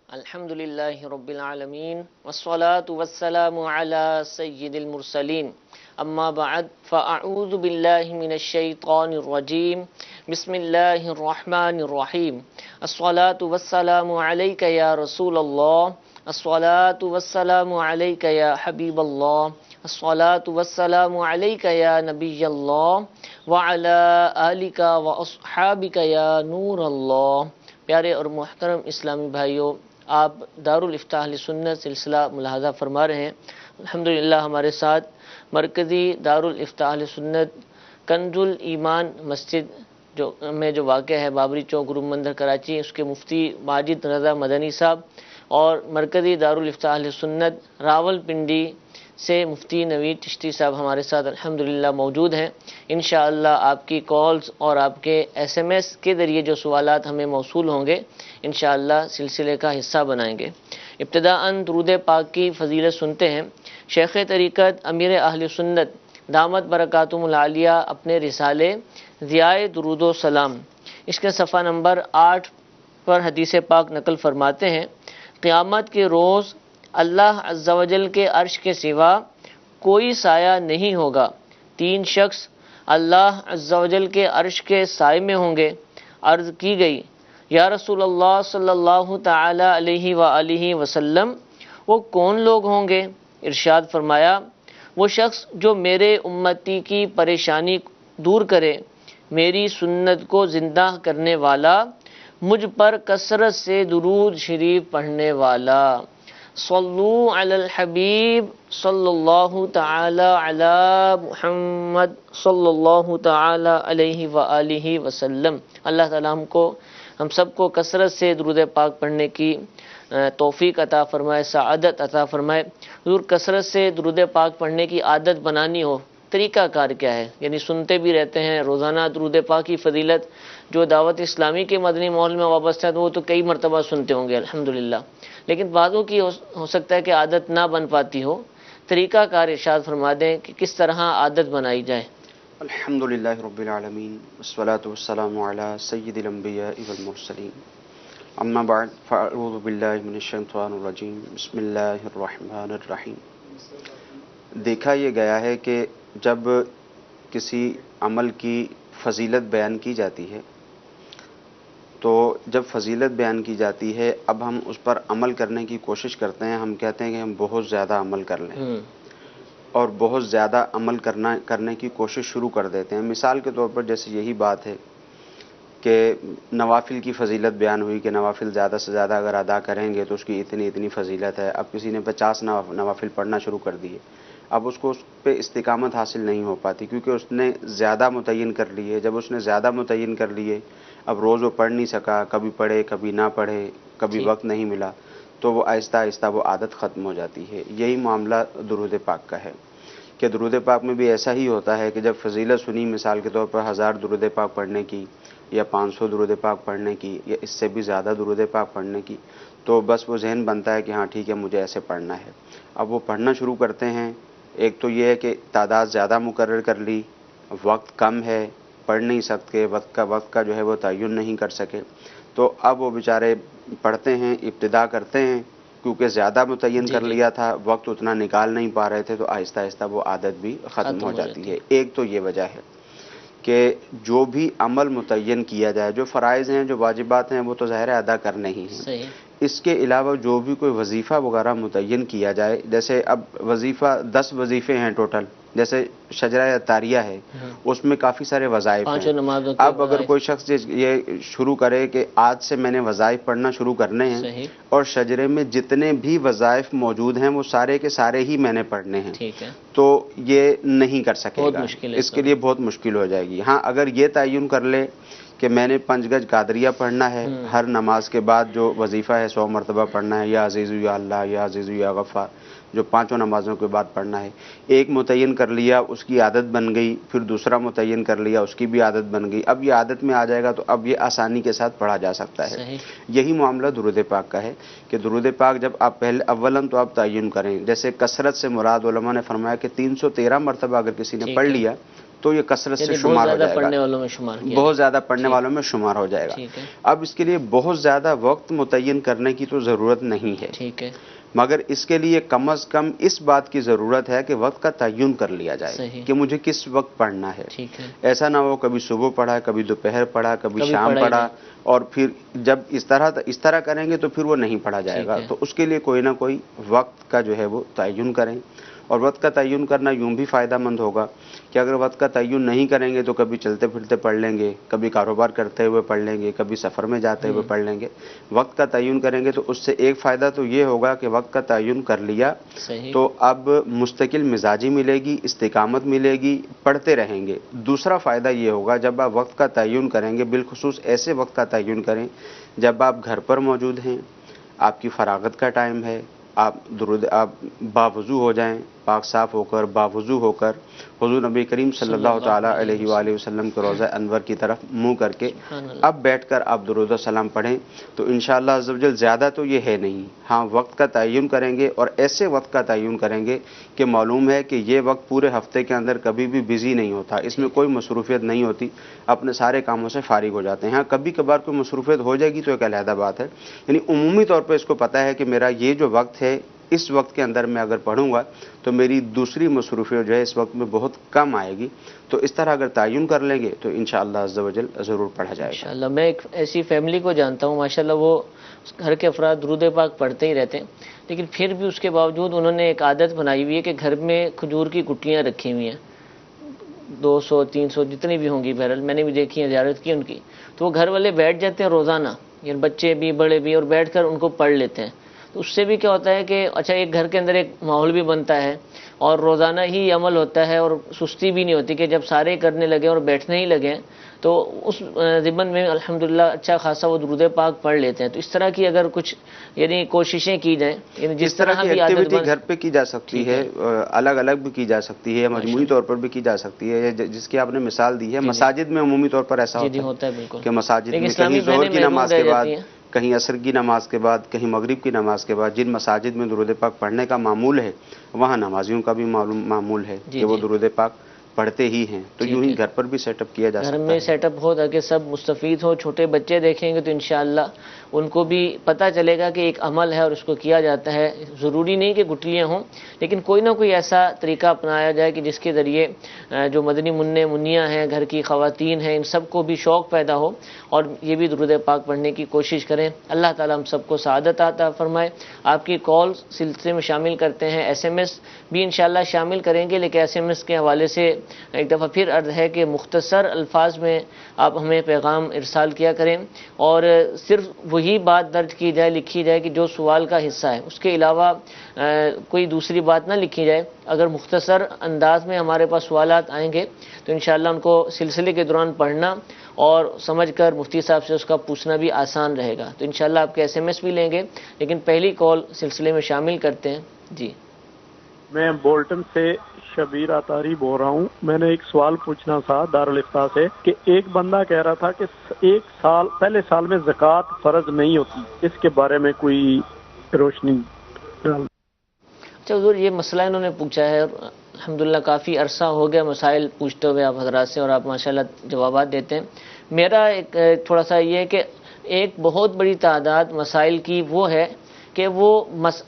الحمدللہ رب العالمین والصلاة والسلام علی سید المرسلین اما بعد فاعوذ باللہ من الشیطان الرجیم بسم اللہ الرحمن الرحیم الصلاة والسلام علیک یا رسول اللہ الصلاة والسلام علیک یا حبیب اللہ الصلاة والسلام علیک یا نبی اللہ وعلی آلک واصحابک یا نور اللہ۔ پیارے اور محترم اسلامی بھائیوں، آپ دارالفتاح اہل سنت سلسلہ ملاحظہ فرما رہے ہیں۔ الحمدللہ ہمارے ساتھ مرکزی دارالفتاح اہل سنت کنز الایمان مسجد جو واقع ہے بابری چوک روم مندر کراچی، اس کے مفتی ماجد رضا مدنی صاحب، اور مرکزی دارالفتاح اہل سنت راول پنڈی سے مفتی نوید چشتی صاحب ہمارے ساتھ الحمدللہ موجود ہیں۔ انشاءاللہ آپ کی کالز اور آپ کے ایس ایم ایس کے ذریعے جو سوالات ہمیں موصول ہوں گے انشاءاللہ سلسلے کا حصہ بنائیں گے۔ ابتداءً درود پاک کی فضیلت سنتے ہیں۔ شیخ طریقت امیر اہل سنت دامت برکاتہم العالیہ اپنے رسالے ضیاء درود و سلام اس کے صفحہ نمبر 8 پر حدیث پاک نقل فرماتے ہیں، قیامت کے روز اللہ عز و جل کے عرش کے سوا کوئی سایہ نہیں ہوگا۔ 3 شخص اللہ عز و جل کے عرش کے سائے میں ہوں گے۔ عرض کی گئی، یا رسول اللہ صلی اللہ تعالی علیہ وآلہ وسلم، وہ کون لوگ ہوں گے؟ ارشاد فرمایا، وہ شخص جو میرے امتی کی پریشانی دور کرے، میری سنت کو زندہ کرنے والا، مجھ پر کثرت سے درود شریف پڑھنے والا۔ صلو علی الحبیب صلی اللہ تعالی علی محمد صلی اللہ تعالی علیہ وآلہ وسلم۔ اللہ تعالیٰ ہم سب کو کثرت سے درود پاک پڑھنے کی توفیق عطا فرمائے، سعادت عطا فرمائے۔ حضور کثرت سے درود پاک پڑھنے کی عادت بنانی ہو، طریقہ کار کیا ہے؟ یعنی سنتے بھی رہتے ہیں روزانہ درود پاک کی فضیلت، جو دعوت اسلامی کے مدنی ماحول میں وابستہ ہے وہ تو کئی مرتبہ سنتے ہوں گے الحمدللہ، لیکن بعضوں کی ہو سکتا ہے کہ عادت نہ بن پاتی ہو۔ طریقہ کار ارشاد فرما دیں کہ کس طرح عادت بنائی جائے۔ الحمدللہ رب العالمین والصلاة والسلام علی سید الانبیاء والمرسلین، اما بعد فاعوذ باللہ من الشیطان الرجیم، بسم اللہ الرحمن الرحیم۔ دیکھا یہ گیا ہے کہ جب کسی عمل کی فضیلت بیان کی جاتی ہے تو جب فضیلت بیان کی جاتی ہے، اب ہم اس پر عمل کرنے کی کوشش کرتے ہیں، ہم کہتے ہیں کہ ہم بہت زیادہ عمل کر لیں اور بہت زیادہ عمل کرنے کی کوشش شروع کر دیتے ہیں۔ مثال کے طور پر جیسے یہی بات ہے کہ نوافل کی فضیلت بیان ہوئی کہ نوافل زیادہ سے زیادہ اگر ادا کریں گے تو اس کی اتنی فضیلت ہے۔ اب کسی نے 50 نوافل پڑھنا شروع کر دیے، اب اس کو اس پہ استقامت حاصل نہیں ہو پاتی کیونکہ اس نے زیادہ متعین کر لیے۔ جب اس نے زیادہ متعین کر لیے، اب روز وہ پڑھ نہیں سکا، کبھی پڑھے کبھی نہ پڑھے، کبھی وقت نہیں ملا، تو وہ آہستہ آہستہ وہ عادت ختم ہو جاتی ہے۔ یہی معاملہ درود پاک کا ہے کہ درود پاک میں بھی ایسا ہی ہوتا ہے کہ جب فضیلت سنی، مثال کے طور پر 1000 درود پاک پڑھنے کی یا 500 درود پاک پڑھنے کی یا اس سے بھی زیادہ درود پاک پڑھنے کی، تو بس وہ ذہن بنتا ہے کہ ہاں ٹھیک ہے مجھے ایسے پڑھنا ہے۔ اب وہ پڑھنا شروع کرتے ہیں۔ ایک تو یہ ہے کہ تعداد زیادہ مقرر کر لی، وقت کم ہے، پڑھ نہیں سکتے، وقت کا جو ہے وہ تعین نہیں کر سکے، تو اب وہ بیچارے پڑھتے ہیں، ابتدا کرتے ہیں، کیونکہ زیادہ متعین کر لیا تھا، وقت اتنا نکال نہیں پا رہے تھے، تو آہستہ آہستہ وہ عادت بھی ختم ہو جاتی ہے۔ ایک تو یہ وجہ ہے کہ جو بھی عمل متعین کیا جائے، جو فرائض ہیں جو واجبات ہیں وہ تو ظاہر ادا کرنے ہی ہیں، اس کے علاوہ جو بھی کوئی وظیفہ وغیرہ متعین کیا جائے، جیسے اب وظیفہ 10 وظیفے ہیں ٹوٹل، جیسے شجرہ اطاریہ ہے، اس میں کافی سارے وظائف ہیں۔ اب اگر کوئی شخص یہ شروع کرے کہ آج سے میں نے وظائف پڑھنا شروع کرنے ہیں اور شجرے میں جتنے بھی وظائف موجود ہیں وہ سارے کے سارے ہی میں نے پڑھنے ہیں، تو یہ نہیں کر سکے گا، اس کے لیے بہت مشکل ہو جائے گی۔ ہاں اگر یہ تعین کر لے کہ میں نے 5 گز قادریہ پڑھنا ہے، ہر نماز کے بعد جو وظیفہ ہے 100 مرتبہ پڑھنا ہے، یا عزیز یا اللہ یا عزیز یا غفار، جو 5 نمازوں کے بعد پڑھنا ہے، ایک متعین کر لیا، اس کی عادت بن گئی، پھر دوسرا متعین کر لیا، اس کی بھی عادت بن گئی، اب یہ عادت میں آ جائے گا تو اب یہ آسانی کے ساتھ پڑھا جا سکتا ہے۔ یہی معاملہ درود پاک کا ہے کہ درود پاک جب آپ پہلے اولاً تو آپ تعین کریں، جیسے کثرت سے مراد علماء نے فرمایا کہ 313 مرتبہ اگر کسی نے پڑھ لیا تو یہ کثرت سے یعنی بہت شمار ہو زیادہ جائے پڑھنے گا، والوں میں شمار کیا بہت زیادہ پڑھنے والوں میں شمار ہو جائے گا۔ ٹھیک ہے اب اس کے لیے بہت زیادہ وقت متعین کرنے کی تو ضرورت نہیں ہے، ٹھیک ہے مگر اس کے لیے کم از کم اس بات کی ضرورت ہے کہ وقت کا تعین کر لیا جائے صحیح کہ مجھے کس وقت پڑھنا ہے۔ ٹھیک ہے ایسا نہ ہو کبھی صبح پڑھا، کبھی دوپہر پڑھا، کبھی کبھی شام پڑھا ہی پڑھا، نہیں۔ اور پھر جب اس طرح کریں گے تو پھر وہ نہیں پڑھا جائے ٹھیک گا۔ ہے تو اس کے لیے کوئی نہ کوئی وقت کا جو ہے وہ تعین کریں، اور وقت کا تعین کرنا یوں بھی فائدہ مند ہوگا کہ اگر وقت کا تعین نہیں کریں گے تو کبھی چلتے پھرتے پڑھ لیں گے، کبھی کاروبار کرتے ہوئے پڑھ لیں گے، کبھی سفر میں جاتے ہوئے پڑھ لیں گے۔ وقت کا تعین کریں گے تو اس سے ایک فائدہ تو یہ ہوگا کہ وقت کا تعین کر لیا صحیح تو اب مستقل مزاجی ملے گی، استقامت ملے گی، پڑھتے رہیں گے۔ دوسرا فائدہ یہ ہوگا جب آپ وقت کا تعین کریں گے، بالخصوص ایسے وقت کا تعین کریں جب آپ گھر پر موجود ہیں، آپ کی فراغت کا ٹائم ہے، آپ باوضو ہو جائیں، پاک صاف ہو کر، باوضو ہو کر حضور نبی کریم صلی اللہ تعالیٰ علیہ وآلہ وسلم کے روضہ انور کی طرف منہ کر کے سبحان اللہ اب بیٹھ کر آپ درود و سلام پڑھیں، تو انشاءاللہ عز و جل زیادہ تو یہ ہے نہیں۔ ہاں وقت کا تعین کریں گے، اور ایسے وقت کا تعین کریں گے کہ معلوم ہے کہ یہ وقت پورے ہفتے کے اندر کبھی بھی بزی نہیں ہوتا، اس میں کوئی مصروفیت نہیں ہوتی، اپنے سارے کاموں سے فارغ ہو جاتے ہیں۔ ہاں کبھی کبھار کوئی مصروفیت ہو جائے گی تو ایک علیحدہ بات ہے، یعنی عمومی طور پہ اس کو پتہ ہے کہ میرا یہ جو وقت ہے، اس وقت کے اندر میں اگر پڑھوں گا تو میری دوسری مصروفیت جو ہے اس وقت میں بہت کم آئے گی۔ تو اس طرح اگر تعین کر لیں گے تو انشاءاللہ عز و جل ضرور پڑھا جائے گا۔ انشاءاللہ میں ایک ایسی فیملی کو جانتا ہوں، ماشاءاللہ وہ گھر کے افراد درود پاک پڑھتے ہی رہتے ہیں، لیکن پھر بھی اس کے باوجود انہوں نے ایک عادت بنائی ہوئی ہے کہ گھر میں کھجور کی گٹلیاں رکھی ہوئی ہیں، 200 300 جتنی بھی ہوں گی، بہرحال میں نے بھی دیکھی ہیں، زیارت کی ان کی، تو وہ گھر والے بیٹھ جاتے ہیں روزانہ، یعنی بچے بھی بڑے بھی، اور بیٹھ کر ان کو پڑھ لیتے ہیں۔ تو اس سے بھی کیا ہوتا ہے کہ اچھا ایک گھر کے اندر ایک ماحول بھی بنتا ہے، اور روزانہ ہی عمل ہوتا ہے، اور سستی بھی نہیں ہوتی کہ جب سارے کرنے لگے اور بیٹھنے ہی لگے تو اس ضمن میں الحمدللہ اچھا خاصا وہ درود پاک پڑھ لیتے ہیں۔ تو اس طرح کی اگر کچھ یعنی کوششیں کی جائیں، یعنی جس اس طرح کی بھی عادت ایکٹیویٹی گھر پہ کی جا سکتی ٹھیک ہے، الگ الگ بھی کی جا سکتی ہے، مجموعی طور پر بھی کی جا سکتی ہے، جس کی آپ نے مثال دی ہے۔ مساجد میں عمومی طور پر ایسا جی ہوتا ہے ہے بالکل کہ مساجد لیکن میں اسلامی کہیں ظہر بہنیں کی محروم نماز رہ کے بعد، جاتی ہیں۔ کہیں عصر کی نماز کے بعد، کہیں مغرب کی نماز کے بعد جن مساجد میں درود پاک پڑھنے کا معمول ہے، وہاں نمازیوں کا بھی معمول ہے کہ وہ درود پاک پڑھتے ہی ہیں، تو یوں ہی گھر پر بھی سیٹ اپ کیا جا گھر سکتا میں ہے۔ سیٹ اپ ہو تاکہ سب مستفید ہو، چھوٹے بچے دیکھیں گے تو انشاءاللہ ان کو بھی پتہ چلے گا کہ ایک عمل ہے اور اس کو کیا جاتا ہے، ضروری نہیں کہ گٹلیاں ہوں، لیکن کوئی نہ کوئی ایسا طریقہ اپنایا جائے کہ جس کے ذریعے جو مدنی منیاں ہیں، گھر کی خواتین ہیں، ان سب کو بھی شوق پیدا ہو اور یہ بھی درود پاک پڑھنے کی کوشش کریں۔ اللہ تعالیٰ ہم سب کو سعادت عطا فرمائے۔ آپ کی کال سلسلے میں شامل کرتے ہیں، ایس ایم ایس بھی انشاءاللہ شامل کریں گے، لیکن ایس ایم ایس کے حوالے سے ایک دفعہ پھر عرض ہے کہ مختصر الفاظ میں آپ ہمیں پیغام ارسال کیا کریں، اور صرف وہی بات درج کی جائے، لکھی جائے کہ جو سوال کا حصہ ہے، اس کے علاوہ کوئی دوسری بات نہ لکھی جائے۔ اگر مختصر انداز میں ہمارے پاس سوالات آئیں گے تو انشاءاللہ ان کو سلسلے کے دوران پڑھنا اور سمجھ کر مفتی صاحب سے اس کا پوچھنا بھی آسان رہے گا۔ تو انشاءاللہ آپ کے ایس ایم ایس بھی لیں گے، لیکن پہلی کال سلسلے میں شامل کرتے ہیں۔ جی میں بولٹن سے شبیر اطاری بول رہا ہوں۔ میں نے ایک سوال پوچھنا تھا دارالفتاح سے کہ ایک بندہ کہہ رہا تھا کہ پہلے سال میں زکوٰۃ فرض نہیں ہوتی، اس کے بارے میں کوئی روشنی ڈال۔ اچھا حضور، یہ مسئلہ انہوں نے پوچھا ہے، الحمدللہ کافی عرصہ ہو گیا مسائل پوچھتے ہوئے آپ حضرات سے، اور آپ ماشاءاللہ جوابات دیتے ہیں۔ میرا ایک تھوڑا سا یہ ہے کہ ایک بہت بڑی تعداد مسائل کی وہ ہے کہ وہ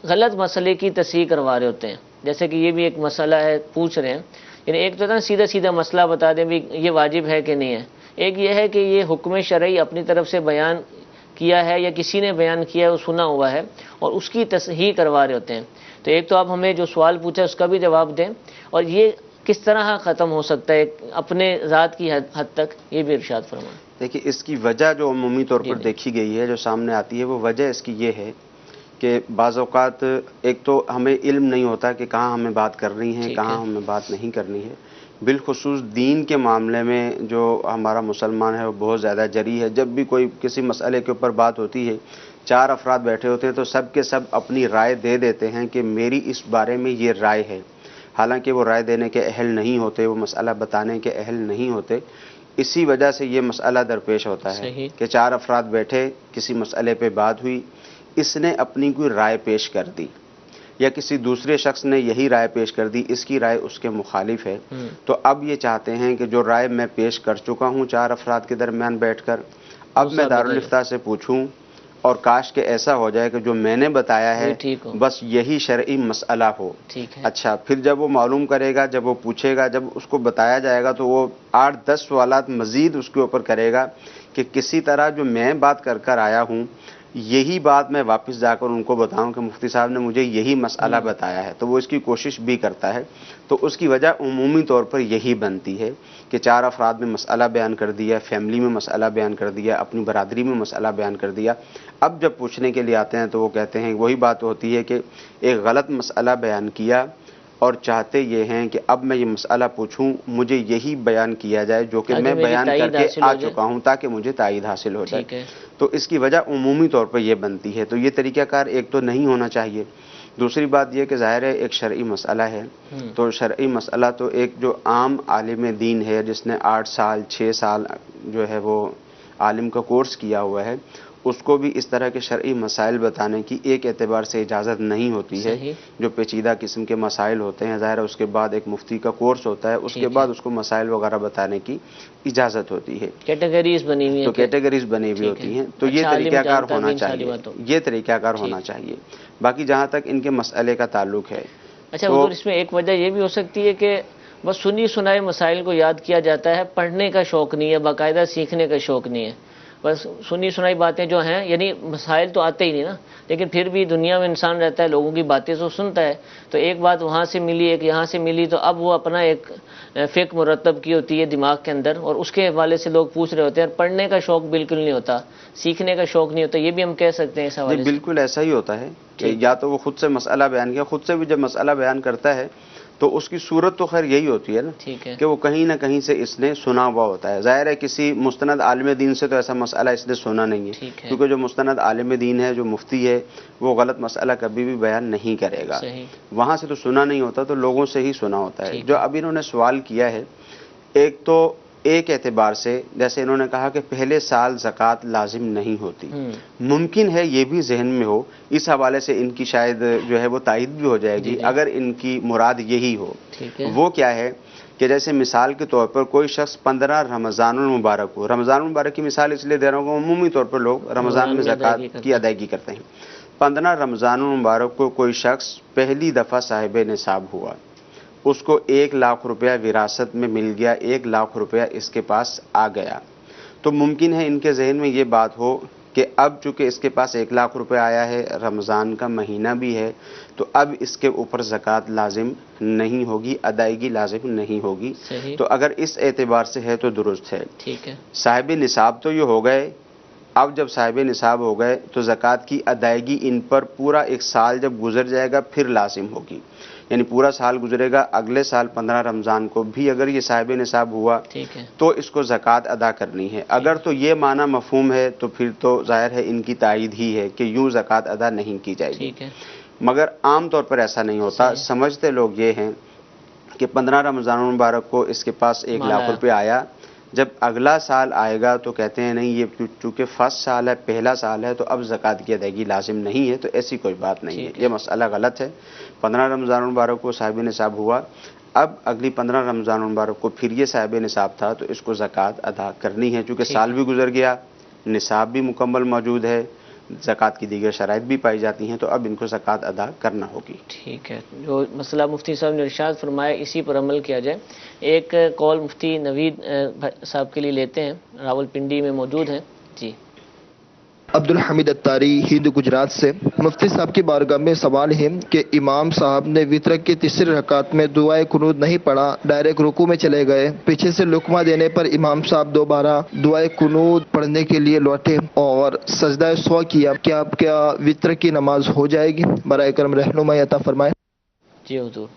غلط مسئلے کی تصحیح کروا رہے ہوتے ہیں، جیسے کہ یہ بھی ایک مسئلہ ہے پوچھ رہے ہیں، یعنی ایک تو نا سیدھا مسئلہ بتا دیں بھی یہ واجب ہے کہ نہیں ہے، ایک یہ ہے کہ یہ حکم شرعی اپنی طرف سے بیان کیا ہے یا کسی نے بیان کیا ہے، وہ سنا ہوا ہے، اور اس کی تصحیح کروا رہے ہوتے ہیں۔ تو ایک تو آپ ہمیں جو سوال پوچھا اس کا بھی جواب دیں، اور یہ کس طرح ختم ہو سکتا ہے اپنے ذات کی حد تک، یہ بھی ارشاد فرمائیں۔ دیکھیے اس کی وجہ جو عمومی طور پر دیکھی گئی ہے، جو سامنے آتی ہے، وہ وجہ اس کی یہ ہے کہ بعض اوقات ایک تو ہمیں علم نہیں ہوتا کہ کہاں ہمیں بات کرنی ہے، کہاں ہمیں بات نہیں کرنی ہے۔ بالخصوص دین کے معاملے میں جو ہمارا مسلمان ہے وہ بہت زیادہ جری ہے۔ جب بھی کوئی کسی مسئلے کے اوپر بات ہوتی ہے، 4 افراد بیٹھے ہوتے ہیں تو سب کے سب اپنی رائے دے دیتے ہیں کہ میری اس بارے میں یہ رائے ہے، حالانکہ وہ رائے دینے کے اہل نہیں ہوتے، وہ مسئلہ بتانے کے اہل نہیں ہوتے۔ اسی وجہ سے یہ مسئلہ درپیش ہوتا ہے کہ 4 افراد بیٹھے، کسی مسئلے پہ بات ہوئی، اس نے اپنی کوئی رائے پیش کر دی، یا کسی دوسرے شخص نے یہی رائے پیش کر دی، اس کی رائے اس کے مخالف ہے، تو اب یہ چاہتے ہیں کہ جو رائے میں پیش کر چکا ہوں 4 افراد کے درمیان بیٹھ کر، اب میں دارالافتاء سے پوچھوں، اور کاش کہ ایسا ہو جائے کہ جو میں نے بتایا ہے بس یہی شرعی مسئلہ ہو۔ اچھا، پھر جب وہ معلوم کرے گا، جب وہ پوچھے گا، جب اس کو بتایا جائے گا تو وہ 8-10 سوالات مزید اس کے اوپر کرے گا کہ کسی طرح جو میں بات کر کر آیا ہوں یہی بات میں واپس جا کر ان کو بتاؤں کہ مفتی صاحب نے مجھے یہی مسئلہ بتایا ہے، تو وہ اس کی کوشش بھی کرتا ہے۔ تو اس کی وجہ عمومی طور پر یہی بنتی ہے کہ 4 افراد میں مسئلہ بیان کر دیا، فیملی میں مسئلہ بیان کر دیا، اپنی برادری میں مسئلہ بیان کر دیا، اب جب پوچھنے کے لیے آتے ہیں تو وہ کہتے ہیں، وہی بات ہوتی ہے کہ ایک غلط مسئلہ بیان کیا اور چاہتے یہ ہیں کہ اب میں یہ مسئلہ پوچھوں، مجھے یہی بیان کیا جائے جو کہ میں بیان کر کے آ چکا ہوں تاکہ مجھے تائید حاصل ہو جائے۔ تو اس کی وجہ عمومی طور پر یہ بنتی ہے، تو یہ طریقہ کار ایک تو نہیں ہونا چاہیے۔ دوسری بات یہ کہ ظاہر ہے ایک شرعی مسئلہ ہے، تو شرعی مسئلہ تو ایک جو عام عالم دین ہے جس نے 8 سال 6 سال جو ہے وہ عالم کا کورس کیا ہوا ہے، اس کو بھی اس طرح کے شرعی مسائل بتانے کی ایک اعتبار سے اجازت نہیں ہوتی ہے۔ جو پیچیدہ قسم کے مسائل ہوتے ہیں ظاہر ہے اس کے بعد ایک مفتی کا کورس ہوتا ہے، اس کے بعد اس کو مسائل وغیرہ بتانے کی اجازت ہوتی ہے، کیٹیگریز بنی ہوئی ہیں، تو کیٹیگریز بنی ہوئی ہوتی ہیں، تو یہ طریقہ کار ہونا چاہیے، یہ طریقہ کار ہونا چاہیے۔ باقی جہاں تک ان کے مسئلے کا تعلق ہے، اچھا حضور اس میں ایک وجہ یہ بھی ہو سکتی ہے کہ بس سنی سنائے مسائل کو یاد کیا جاتا ہے، پڑھنے کا شوق نہیں ہے، باقاعدہ سیکھنے کا شوق نہیں ہے، بس سنی سنائی باتیں جو ہیں، یعنی مسائل تو آتے ہی نہیں نا، لیکن پھر بھی دنیا میں انسان رہتا ہے، لوگوں کی باتیں تو سنتا ہے، تو ایک بات وہاں سے ملی ایک یہاں سے ملی، تو اب وہ اپنا ایک فقہ مرتب کی ہوتی ہے دماغ کے اندر، اور اس کے حوالے سے لوگ پوچھ رہے ہوتے ہیں، پڑھنے کا شوق بالکل نہیں ہوتا، سیکھنے کا شوق نہیں ہوتا، یہ بھی ہم کہہ سکتے ہیں اس حوالے سے۔ بالکل ایسا ہی ہوتا ہے کہ یا تو وہ خود سے مسئلہ بیان کیا، خود سے بھی جب مسئلہ بیان کرتا ہے تو اس کی صورت تو خیر یہی ہوتی ہے نا کہ وہ کہیں نہ کہیں سے اس نے سنا ہوا ہوتا ہے۔ ظاہر ہے کسی مستند عالم دین سے تو ایسا مسئلہ اس نے سنا نہیں ہے، کیونکہ جو مستند عالم دین ہے، جو مفتی ہے، وہ غلط مسئلہ کبھی بھی بیان نہیں کرے گا، وہاں سے تو سنا نہیں ہوتا، تو لوگوں سے ہی سنا ہوتا ہے۔ جو اب انہوں نے سوال کیا ہے، ایک تو ایک اعتبار سے جیسے انہوں نے کہا کہ پہلے سال زکوٰۃ لازم نہیں ہوتی، ممکن ہے یہ بھی ذہن میں ہو، اس حوالے سے ان کی شاید جو ہے وہ تائید بھی ہو جائے گی اگر ان کی مراد یہی ہو۔ وہ کیا ہے کہ جیسے مثال کے طور پر کوئی شخص 15 رمضان المبارک کو، رمضان المبارک کی مثال اس لیے دے رہا ہوں کہ عمومی طور پر لوگ رمضان میں زکوٰۃ کی ادائیگی کرتے ہیں، 15 رمضان المبارک کو کوئی شخص پہلی دفعہ صاحب نصاب ہوا، اس کو 1 لاکھ روپیہ وراثت میں مل گیا، 1 لاکھ روپیہ اس کے پاس آ گیا، تو ممکن ہے ان کے ذہن میں یہ بات ہو کہ اب چونکہ اس کے پاس 1 لاکھ روپے آیا ہے، رمضان کا مہینہ بھی ہے، تو اب اس کے اوپر زکوٰۃ لازم نہیں ہوگی، ادائیگی لازم نہیں ہوگی۔ تو اگر اس اعتبار سے ہے تو درست ہے۔ صاحب نصاب تو یہ ہو گئے، اب جب صاحب نصاب ہو گئے تو زکوٰۃ کی ادائیگی ان پر پورا 1 سال جب گزر جائے گا پھر لازم ہوگی، یعنی پورا سال گزرے گا، اگلے سال 15 رمضان کو بھی اگر یہ صاحب نصاب ہوا تو اس کو زکوٰۃ ادا کرنی ہے۔ اگر تو یہ معنی مفہوم ہے تو پھر تو ظاہر ہے ان کی تائید ہی ہے کہ یوں زکوٰۃ ادا نہیں کی جائے گی، مگر عام طور پر ایسا نہیں ہوتا۔ سمجھتے لوگ یہ ہیں کہ 15 رمضان المبارک کو اس کے پاس 1 لاکھ روپے آیا، جب اگلا سال آئے گا تو کہتے ہیں نہیں، یہ چونکہ فرسٹ سال ہے، پہلا سال ہے، تو اب زکوٰۃ کی ادائیگی لازم نہیں ہے، تو ایسی کوئی بات نہیں ہے، یہ مسئلہ غلط ہے۔ 15 رمضان المبارک کو صاحب نصاب ہوا، اب اگلی 15 رمضان المبارک کو پھر یہ صاحب نصاب تھا، تو اس کو زکوٰۃ ادا کرنی ہے، چونکہ سال بھی گزر گیا، نصاب بھی مکمل موجود ہے، زکوٰۃ کی دیگر شرائط بھی پائی جاتی ہیں، تو اب ان کو زکوٰۃ ادا کرنا ہوگی۔ ٹھیک ہے، جو مسئلہ مفتی صاحب نے ارشاد فرمایا اسی پر عمل کیا جائے۔ ایک کال مفتی نوید صاحب کے لیے لیتے ہیں، راول پنڈی میں موجود ہیں۔ جی عبدالحمید اتاری ہند گجرات سے، مفتی صاحب کی بارگاہ میں سوال ہے کہ امام صاحب نے وتر کی تیسری رکعت میں دعائے قنوت نہیں پڑھا، ڈائریکٹ رکوع میں چلے گئے، پیچھے سے لقمہ دینے پر امام صاحب دوبارہ دعائے قنوت پڑھنے کے لیے لوٹے اور سجدہ سہو کیا، کیا وتر کی نماز ہو جائے گی؟ برائے کرم رہنمائی عطا فرمائے۔ جی حضور۔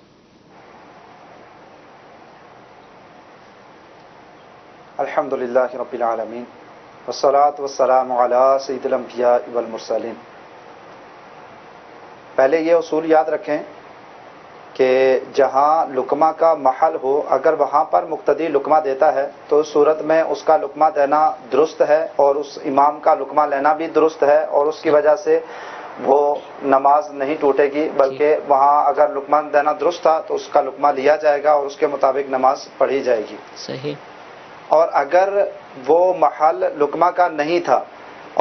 الحمدللہ رب العالمین والصلاة والسلام علی سید الانبیاء والمرسلین۔ پہلے یہ اصول یاد رکھیں کہ جہاں لقمہ کا محل ہو، اگر وہاں پر مقتدی لقمہ دیتا ہے تو اس صورت میں اس کا لقمہ دینا درست ہے، اور اس امام کا لقمہ لینا بھی درست ہے، اور اس کی وجہ سے وہ نماز نہیں ٹوٹے گی، بلکہ وہاں اگر لقمہ دینا درست تھا تو اس کا لقمہ لیا جائے گا اور اس کے مطابق نماز پڑھی جائے گی۔ صحیح۔ اور اگر وہ محل لقمہ کا نہیں تھا